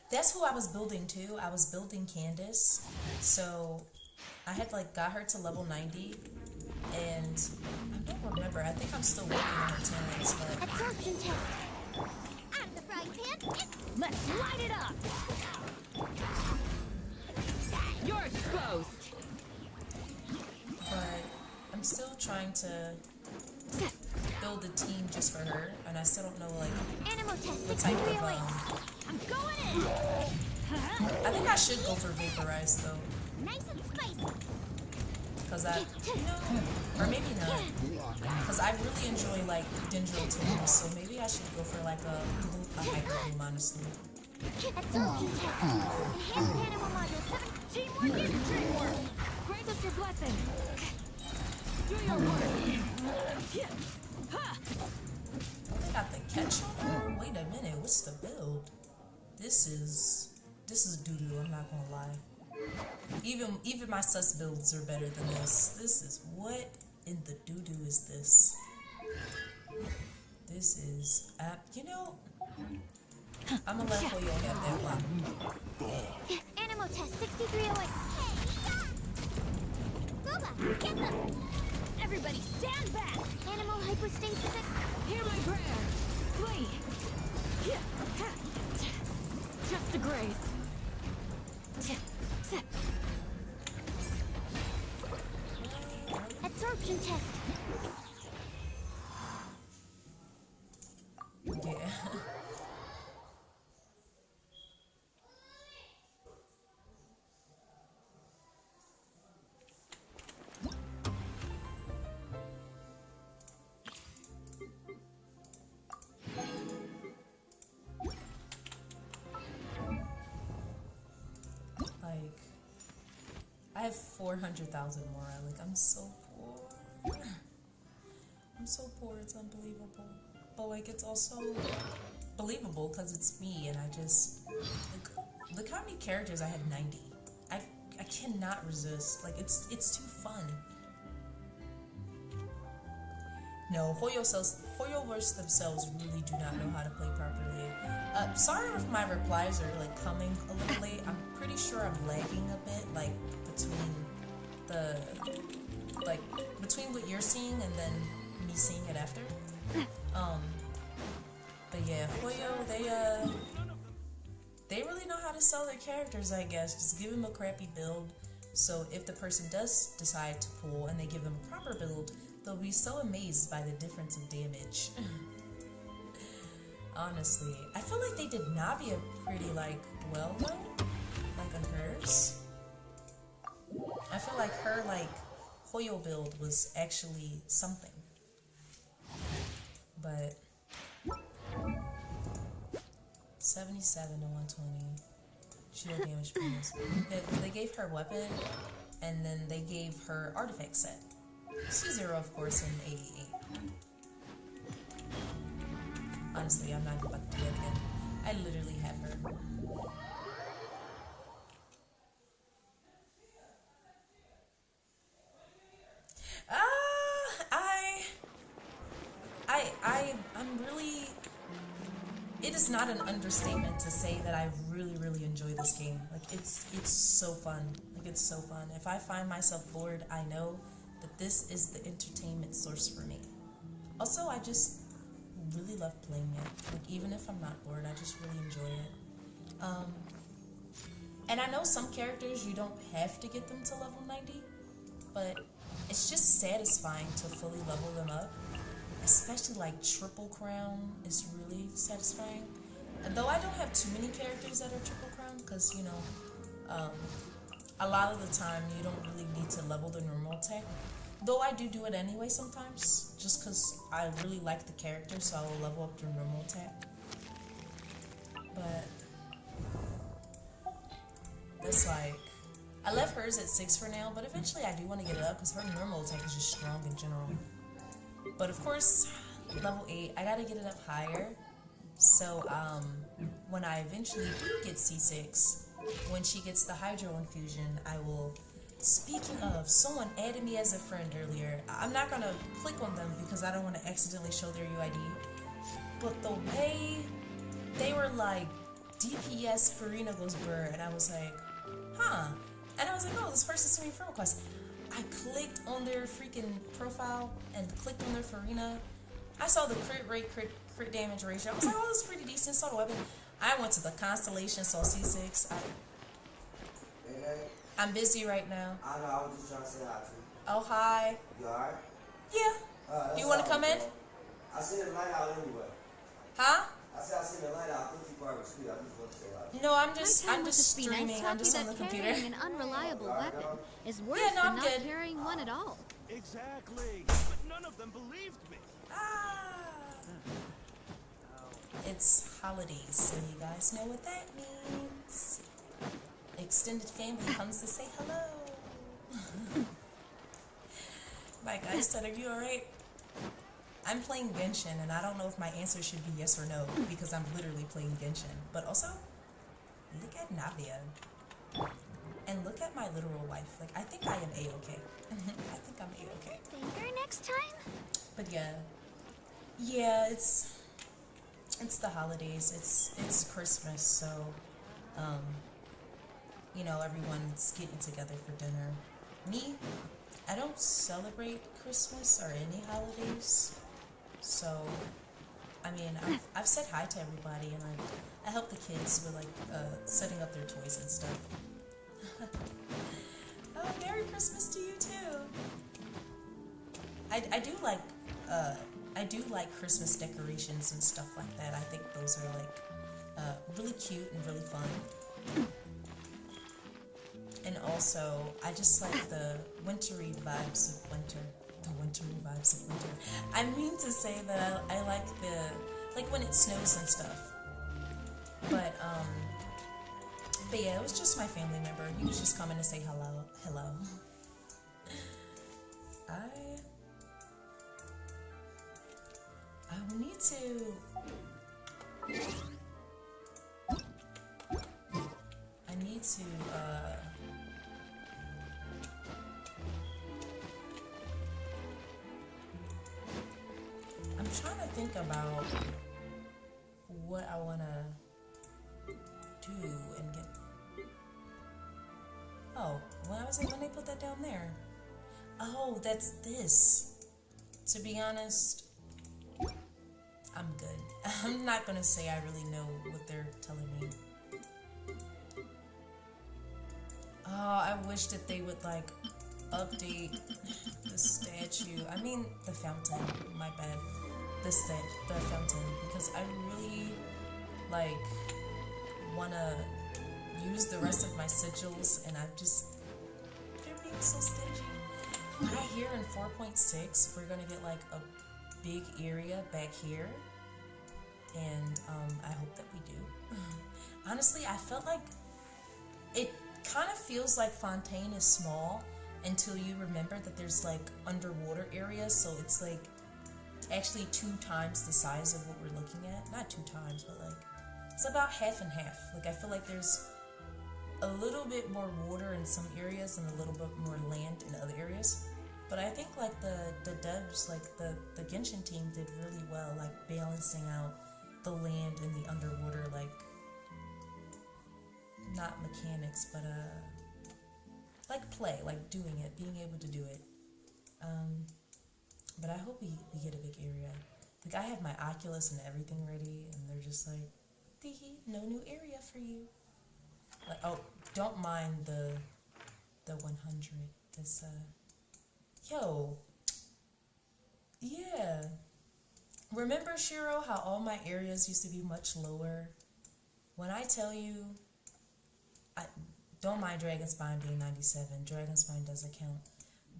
S1: That's who I was building too. I was building Candace. So I had like got her to level 90, and I don't remember. I think I'm still working on her talents, but
S2: Absorption test. Out of the frying pan.
S5: Let's light it up! You're exposed!
S1: but I'm still trying to build a team just for her, and I still don't know like
S2: Animal test
S1: what type of
S2: 6308.
S5: I'm going in!
S1: I think I should go for Vaporize though,
S2: Nice and spicy.
S1: because or maybe not, because I really enjoy like Dendro teams, so maybe I should go for like a Hyper Bloom, honestly.
S2: Absorption test. Enhanced animal module 7.
S5: Teamwork is teamwork! Grant us your blessing! Do your work!
S1: Oh, they got the catch on her? Wait a minute, what's the build? This is doo-doo, I'm not gonna lie. Even my sus builds are better than this. This is, what in the doo-doo is this? This is, you know, I'm gonna let Hoyo have that one.
S2: Animal test 6308. Boba, get them! Everybody stand back! Animal hypostasis.
S3: Hear my prayer. Flee. Just a grace.
S2: Absorption test.
S1: Yeah. Like, I have 400,000 more. Like, I'm so poor. I'm so poor, it's unbelievable. But like, it's also believable because it's me, and I just look how many characters I have. 90. I cannot resist. Like, it's too fun. No, Hoyoverse themselves really do not know how to play properly. Sorry if my replies are like coming a little late. I'm pretty sure I'm lagging a bit, like between what you're seeing and then me seeing it after. But yeah, Hoyo, they really know how to sell their characters, I guess. Just give them a crappy build, so if the person does decide to pull and they give them a proper build, they'll be so amazed by the difference of damage. Honestly, I feel like they did Navia pretty, like, well, though. Like, on hers. I feel like her, like, Hoyo build was actually something. But 77 to 120 shield damage bonus. They gave her weapon, and then they gave her artifact set. C0, of course, in 88. Honestly, I'm not about to do that again. I literally have her. I'm really... It is not an understatement to say that I really enjoy this game. Like, it's so fun. Like, it's so fun. If I find myself bored, I know that this is the entertainment source for me. Also, I just really love playing it. Like, even if I'm not bored, I just really enjoy it. And I know some characters you don't have to get them to level 90, but it's just satisfying to fully level them up. Especially like Triple Crown is really satisfying. And though I don't have too many characters that are Triple Crown, because, you know, a lot of the time you don't really need to level the normal attack. Though I do it anyway sometimes, just because I really like the character, so I will level up the normal attack. But that's like, I left hers at 6 for now, but eventually I do want to get it up because her normal attack is just strong in general. But of course, level 8, I gotta get it up higher. So when I eventually do get C6, when she gets the Hydro Infusion, I will... Speaking of, someone added me as a friend earlier. I'm not gonna click on them because I don't want to accidentally show their UID. But the way they were like, DPS Furina goes brr, and I was like, huh. And I was like, oh, this person sent me a friend request. I clicked on their freaking profile and clicked on their Furina. I saw the crit rate, crit damage ratio. I was like, oh, this is pretty decent. Saw the weapon. I went to the constellation, saw C6. I'm busy right now.
S8: I know, I was just trying to say hi to you.
S1: Oh, hi.
S8: You alright?
S1: Yeah. You want to come in?
S8: I seen the light out anyway.
S1: Huh?
S8: I said I seen the light out. I think you probably was sweet. I just want to say hi.
S1: No, I'm just streaming. I'm just on the computer.
S2: Carrying an unreliable weapon is worse
S1: Yeah, no,
S2: than
S1: I'm
S2: not
S1: good.
S2: carrying one at all.
S7: Exactly. But none of them believed me.
S1: It's holidays, so you guys know what that means. Extended family comes to say hello. My guy said, are you alright? I'm playing Genshin, and I don't know if my answer should be yes or no, because I'm literally playing Genshin. But also, look at Navia. And look at my literal wife. Like, I think I am A-okay. I think I'm A-okay.
S2: Bigger next time?
S1: But yeah. Yeah, it's the holidays. It's Christmas, so, you know, everyone's getting together for dinner. Me, I don't celebrate Christmas or any holidays. So, I mean, I've said hi to everybody, and I help the kids with, like, setting up their toys and stuff. Oh, Merry Christmas to you, too! I do like Christmas decorations and stuff like that. I think those are, like, really cute and really fun. And also, I just like the wintry vibes of winter. The wintry vibes of winter. I mean to say that I like like when it snows and stuff. But yeah, it was just my family member. He was just coming to say hello. I need to... I'm trying to think about what I want to do and get... Oh, when they put that down there? Oh, that's this. To be honest, I'm good. I'm not gonna say I really know what they're telling me. Oh, I wish that they would, like, update the statue. I mean, the fountain. My bad. The fountain. Because I really, like, wanna use the rest of my sigils, and they're being so stingy. But I hear in 4.6, we're gonna get, like, a big area back here. And, I hope that we do. Honestly, I felt like it kind of feels like Fontaine is small until you remember that there's, like, underwater areas, so it's, like, actually 2 times the size of what we're looking at. Not 2 times, but, like, it's about half and half. Like, I feel like there's a little bit more water in some areas and a little bit more land in other areas. But I think, like, the devs, like, the Genshin team did really well, like, balancing out the land and the underwater, like, not mechanics, but, like, play, like, doing it, being able to do it. But I hope we get a big area. Like, I have my Oculus and everything ready, and they're just like, tee-hee, no new area for you. Like, oh, don't mind the 100. This, yo. Yeah. Remember, Shiro, how all my areas used to be much lower? When I tell you, don't mind Dragonspine being 97. Dragonspine doesn't count.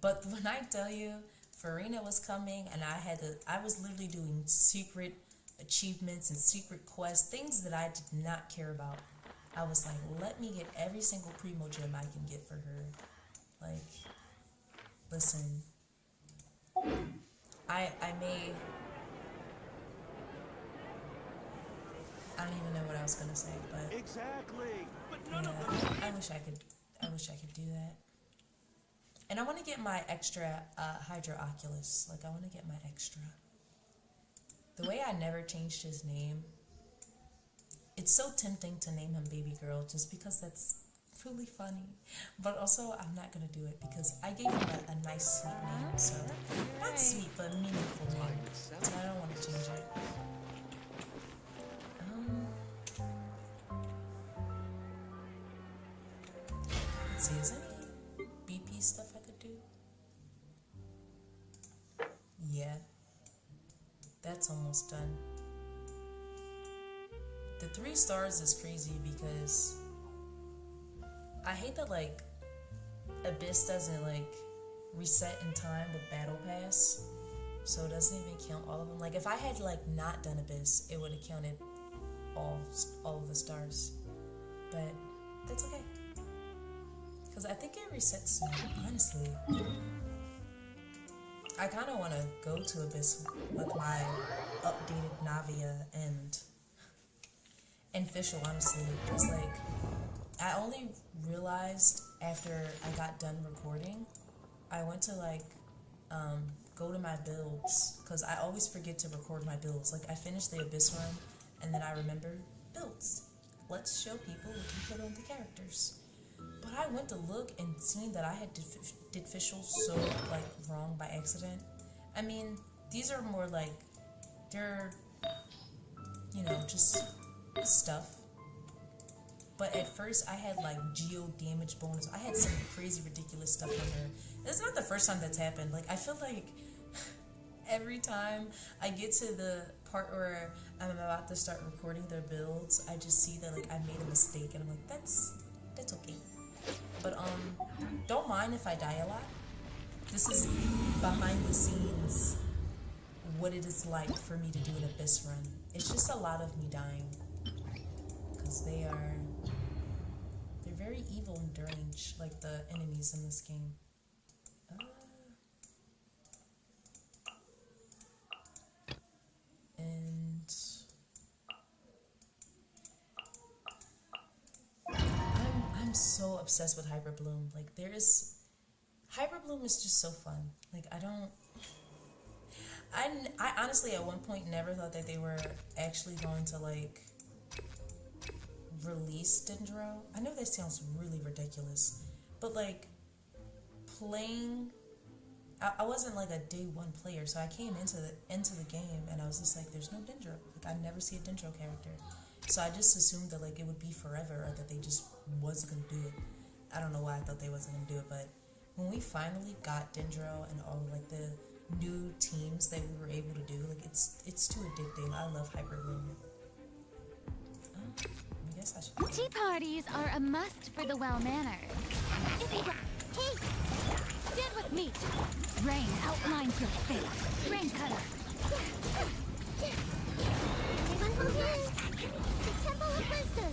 S1: But when I tell you, Furina was coming, and I was literally doing secret achievements and secret quests, things that I did not care about. I was like, let me get every single primogem I can get for her. Like, listen, I don't even know what I was gonna say, but
S7: Exactly. But none
S1: yeah,
S7: of them.
S1: I wish I could do that. And I want to get my extra Hydra Oculus. Like, I want to get my extra. The way I never changed his name, it's so tempting to name him Baby Girl just because that's really funny. But also, I'm not going to do it because I gave him a nice, sweet name. So, not sweet, but meaningful name. So I don't want to change it. Let's see, is there any BP stuff I could do? Yeah. That's almost done. The 3 stars is crazy because I hate that, like, Abyss doesn't, like, reset in time with Battle Pass, so it doesn't even count all of them. Like, if I had, like, not done Abyss, it would have counted all of the stars, but that's okay, because I think it resets soon, honestly. I kind of want to go to Abyss with my updated Navia and Fischl, honestly. Because, like, I only realized after I got done recording, I went to, like, go to my builds. Because I always forget to record my builds. Like, I finished the Abyss run, and then I remember builds. Let's show people what you put on the characters. But I went to look and seen that I had did Fischl so, like, wrong by accident. I mean, these are more like, they're, you know, just stuff. But at first I had, like, geo damage bonus. I had some crazy ridiculous stuff on her. It's not the first time that's happened. Like, I feel like every time I get to the part where I'm about to start recording their builds, I just see that, like, I made a mistake, and I'm like, that's okay. But don't mind if I die a lot. This is behind the scenes what it is like for me to do an Abyss run. It's just a lot of me dying, because they're very evil and deranged, like the enemies in this game. And I'm so obsessed with Hyper Bloom. Like, Hyper Bloom is just so fun. Like, I honestly at one point never thought that they were actually going to, like, release Dendro. I know that sounds really ridiculous, but, like, playing, I wasn't like a day one player, so I came into the game and I was just like, there's no Dendro. Like, I never see a Dendro character. So I just assumed that, like, it would be forever, or that they just wasn't gonna do it. I don't know why I thought they wasn't gonna do it, but when we finally got Dendro and all of, like, the new teams that we were able to do, like, it's too addicting. I love Hyper Bloom. I guess I should.
S2: Tea parties are a must for the well-mannered. If you don't... Hey! Stand with me! Rain outlines your fate. Rain cutter. Everyone move in! The Temple of Wisdom!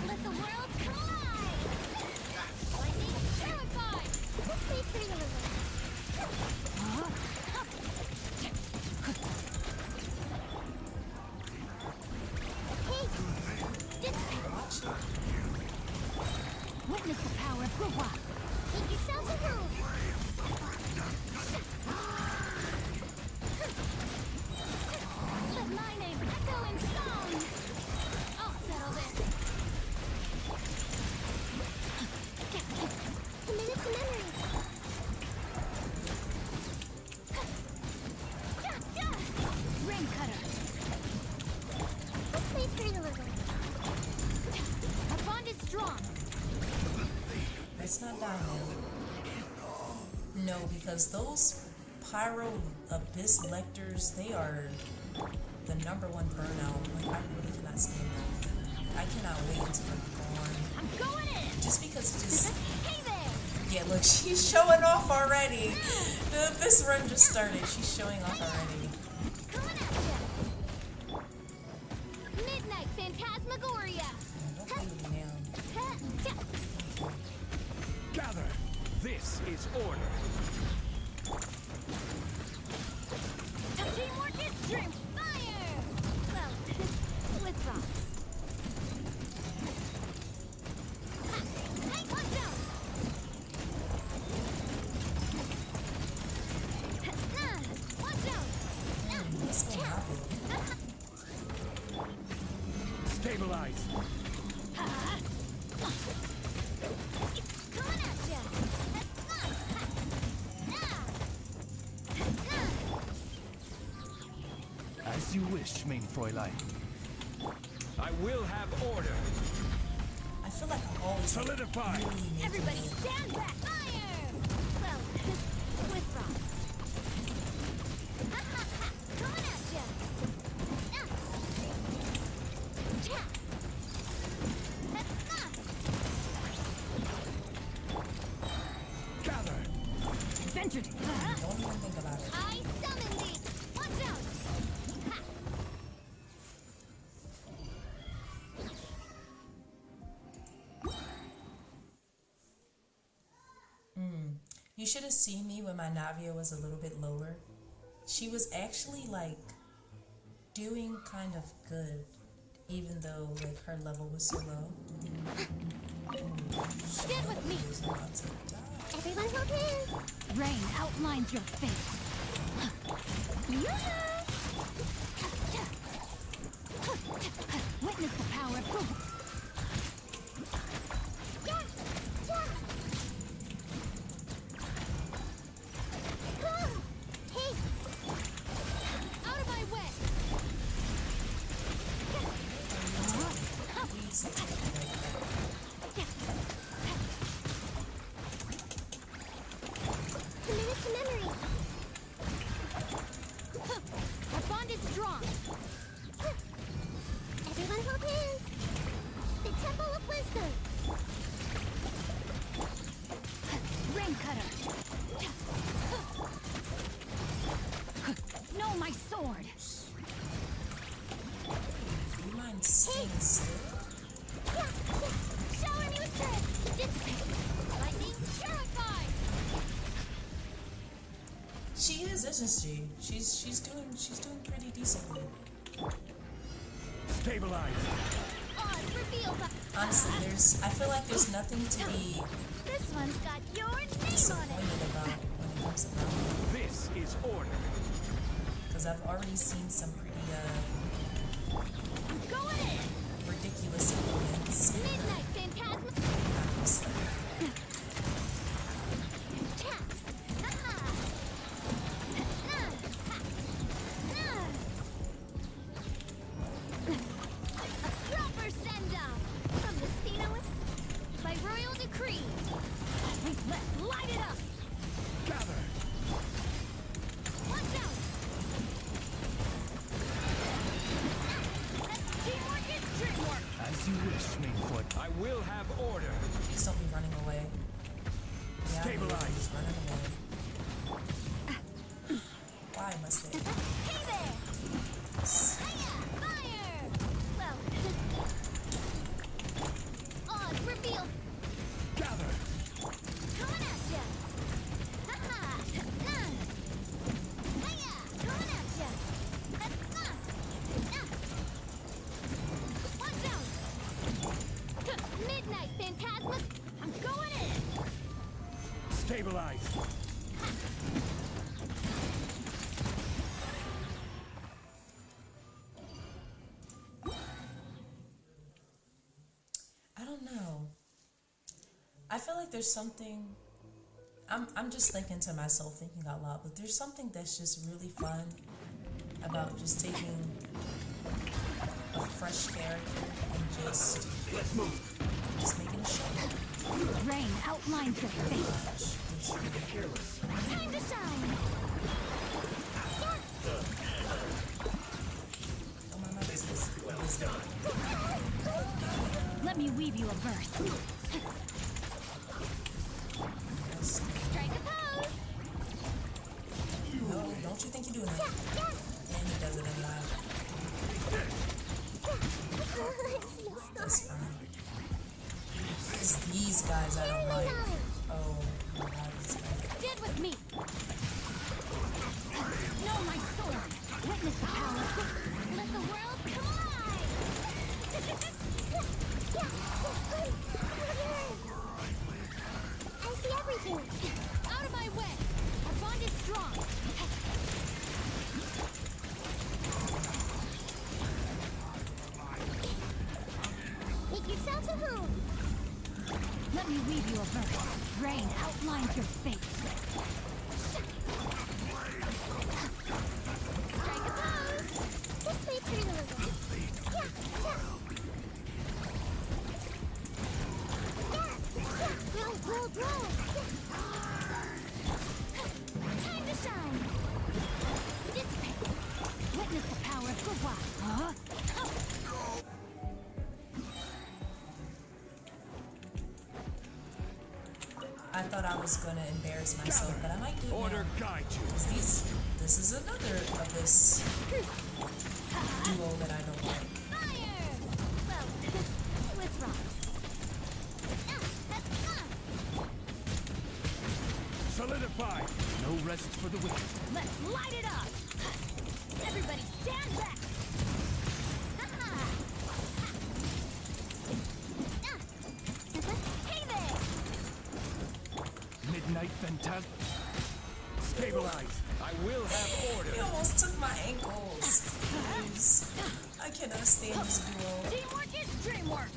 S2: Let the world collide! Lightning terrified! Just wait for your witness the power of Gurwa. Make yourselves a room. Let my name echo in song. I'll settle this. Commit it to memory. Rain cutter. Let's wait for you a little. Our bond is strong.
S1: Let's not die now. No, because those Pyro Abyss Lectors, they are the #1 burnout. Like, I really cannot stand them. I cannot wait until they're gone.
S2: I'm going in!
S1: Just because it just...
S2: Hey there!
S1: Yeah, look, she's showing off already. The Abyss run just started. She's showing off already.
S2: Coming at ya! Midnight Phantasmagoria!
S1: Don't play with me now.
S7: Gather! This is order.
S2: Teamwork is true! Fire! Well, with rocks. Hey, watch out! Watch out!
S1: This will happen.
S7: Stabilize.
S2: Coming at ya!
S7: As you wish, main Fräulein. I will have order.
S1: I feel like I always
S7: Solidify.
S1: really make
S2: Everybody
S1: it.
S2: stand back! Fire! Well, with rocks. Coming at ya!
S7: Gather.
S2: Ventured!
S1: Don't even think about it.
S2: I summon thee! Watch out!
S1: should have seen me when my Navia was a little bit lower. She was actually like doing kind of good, even though like her level was so low.
S2: Stand with me.
S1: Is about to die.
S5: Everyone hold hands.
S2: Rain outlines your face. Witness the power of Google.
S5: Hey,
S2: Out of my way.
S1: Please take it like that.
S5: commit it to memory.
S2: Our bond is strong.
S5: Everyone hold hands. The Temple of Wisdom.
S2: Rain cutter. No, my sword.
S1: Do you mind staying still?
S2: Shower me with strength. Dissipate. Lightning purified.
S1: She is, isn't she? She's doing pretty decently.
S7: Stabilize.
S2: Odds reveal the...
S1: Honestly, I feel like there's nothing to be
S2: This one's got your name on it.
S1: disappointed about when it comes to Valorant.
S7: This is order.
S1: Because I've already seen some pretty
S2: Go in.
S1: ridiculous opponents.
S2: Midnight Phantasm. Tap. Aha. A proper send-off from the Spino by royal decree. Let's light it up.
S7: Gather.
S2: Watch out. Teamwork is teamwork.
S7: As you wish, Mainfoot. I will have order.
S1: Please don't be running away. Yeah,
S7: Stabilize.
S1: he's running away. Why must they?
S2: Hey there. Hiya. Fire. Well, odds reveal.
S7: Gather.
S2: Coming at ya. Ha-ha. Hiya. Coming at ya. Watch out. Midnight Phantasma. I'm going in.
S7: Stabilize.
S1: I don't know. I feel like there's something. I'm just thinking to myself, thinking out loud, but there's something that's just really fun about just taking a fresh character and just making a show.
S2: Rain outlines your face.
S1: It's
S2: Time to shine.
S1: oh my business.
S2: Let me weave you a verse. Strike a pose.
S1: No, don't you think you're doing that? And he does it in live. That's fine. It's these guys I don't like. Oh my god, these guys.
S2: Stand with me. Know my sword. Witness the power. Let the world collide.
S5: I see everything.
S2: Out of my way. Our bond is strong.
S5: Make yourselves at home.
S2: Let me weave you a verse. Rain outlines your face.
S5: Strike a pose. This way, pretty little one. Roll.
S2: Time to shine. Dissipate. Witness the power of Gua. Huh?
S1: I thought I was gonna embarrass myself, but I might do it
S7: Order
S1: now.
S7: guide you.
S1: 'Cause this is another of this duo that I don't like.
S2: Fire! Well, with rocks.
S7: Solidify. rest for the wicked.
S5: Let's light it up! Everybody stand back! Hey there!
S7: Midnight Vental. Stabilize. I will have order.
S1: He almost took my ankles. Please. I cannot stand this duo.
S5: Teamwork is dreamwork!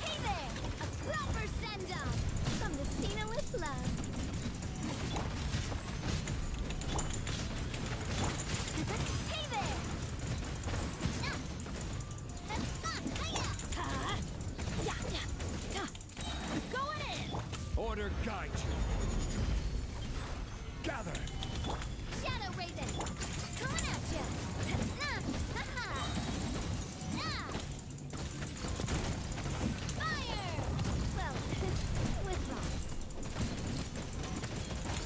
S2: Hey there! A proper send-off from the Cena with love. Hey there!
S5: Going in!
S7: Order guide you. Gather.
S2: Shadow Raven! Coming at you! Fire! Well, with rocks.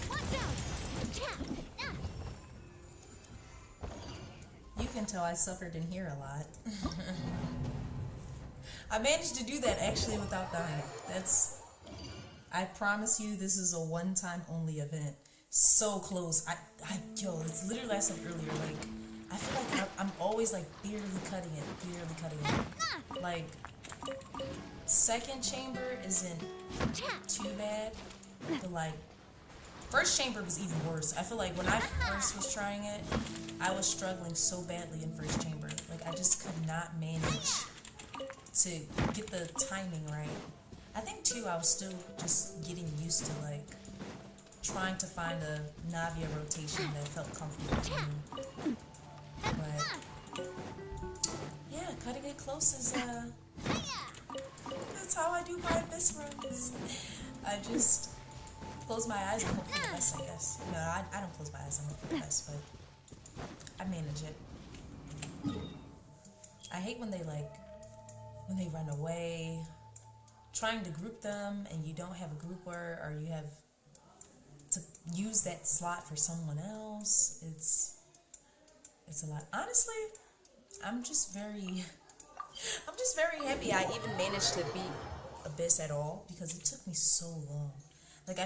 S2: Watch out!
S1: You can tell I suffered in here a lot. I managed to do that actually without dying. I promise you this is a one-time only event. So close. Yo, it's literally like I said earlier, like, I feel like I'm always like barely cutting it. Like, second chamber isn't too bad, but like, first chamber was even worse. I feel like when I first was trying it, I was struggling so badly in first chamber. Like, I just could not manage to get the timing right. I think too, I was still just getting used to like trying to find a Navia rotation that felt comfortable to me. But yeah, cutting it close is that's how I do my abyss runs. I just close my eyes and hope for the best, I guess. No, I don't close my eyes and hope for the best, but I manage it. I hate when they run away, trying to group them and you don't have a grouper, or you have to use that slot for someone else. It's a lot. Honestly, I'm just very happy I even managed to beat Abyss at all, because it took me so long. Like,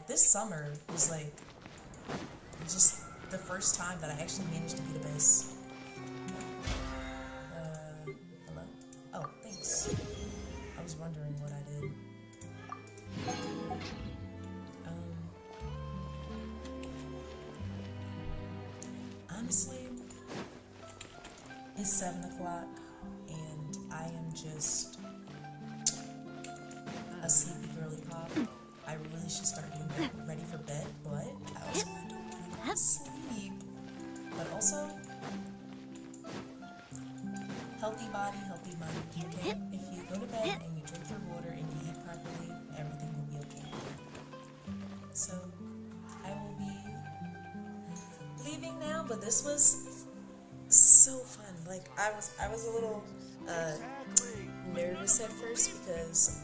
S1: this summer was like just the first time that I actually managed to beat Abyss. Hello? Oh, thanks. I was wondering what I did. Honestly, it's 7 o'clock and I am just a sleepy girly pop. I really should start getting ready for bed, but I also don't want to sleep. But also, healthy body, healthy mind, okay? If you go to bed and you drink your water and you eat properly, everything will be okay. So, I will be leaving now, but this was so fun. Like, I was a little nervous at first, because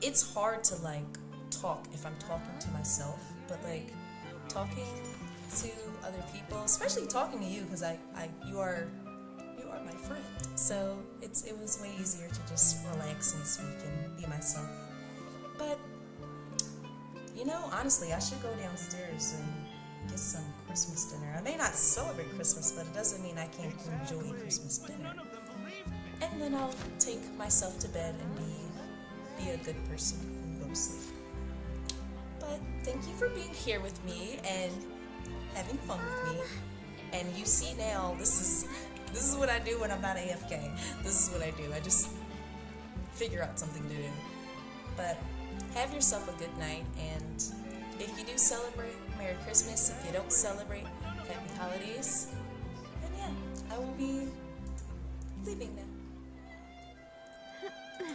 S1: it's hard to like talk if I'm talking to myself, but like talking to other people, especially talking to you, because you are my friend. So it was way easier to just relax and speak and be myself. But honestly, I should go downstairs and get some Christmas dinner. I may not celebrate Christmas, but it doesn't mean I can't enjoy Christmas dinner. And then I'll take myself to bed and be a good person and go to sleep. But thank you for being here with me and having fun with me. And you see now, this is what I do when I'm not AFK. This is what I do. I just figure out something to do. But have yourself a good night, and if you do celebrate, Merry Christmas. If you don't celebrate, Happy Holidays. And yeah, I will be leaving now.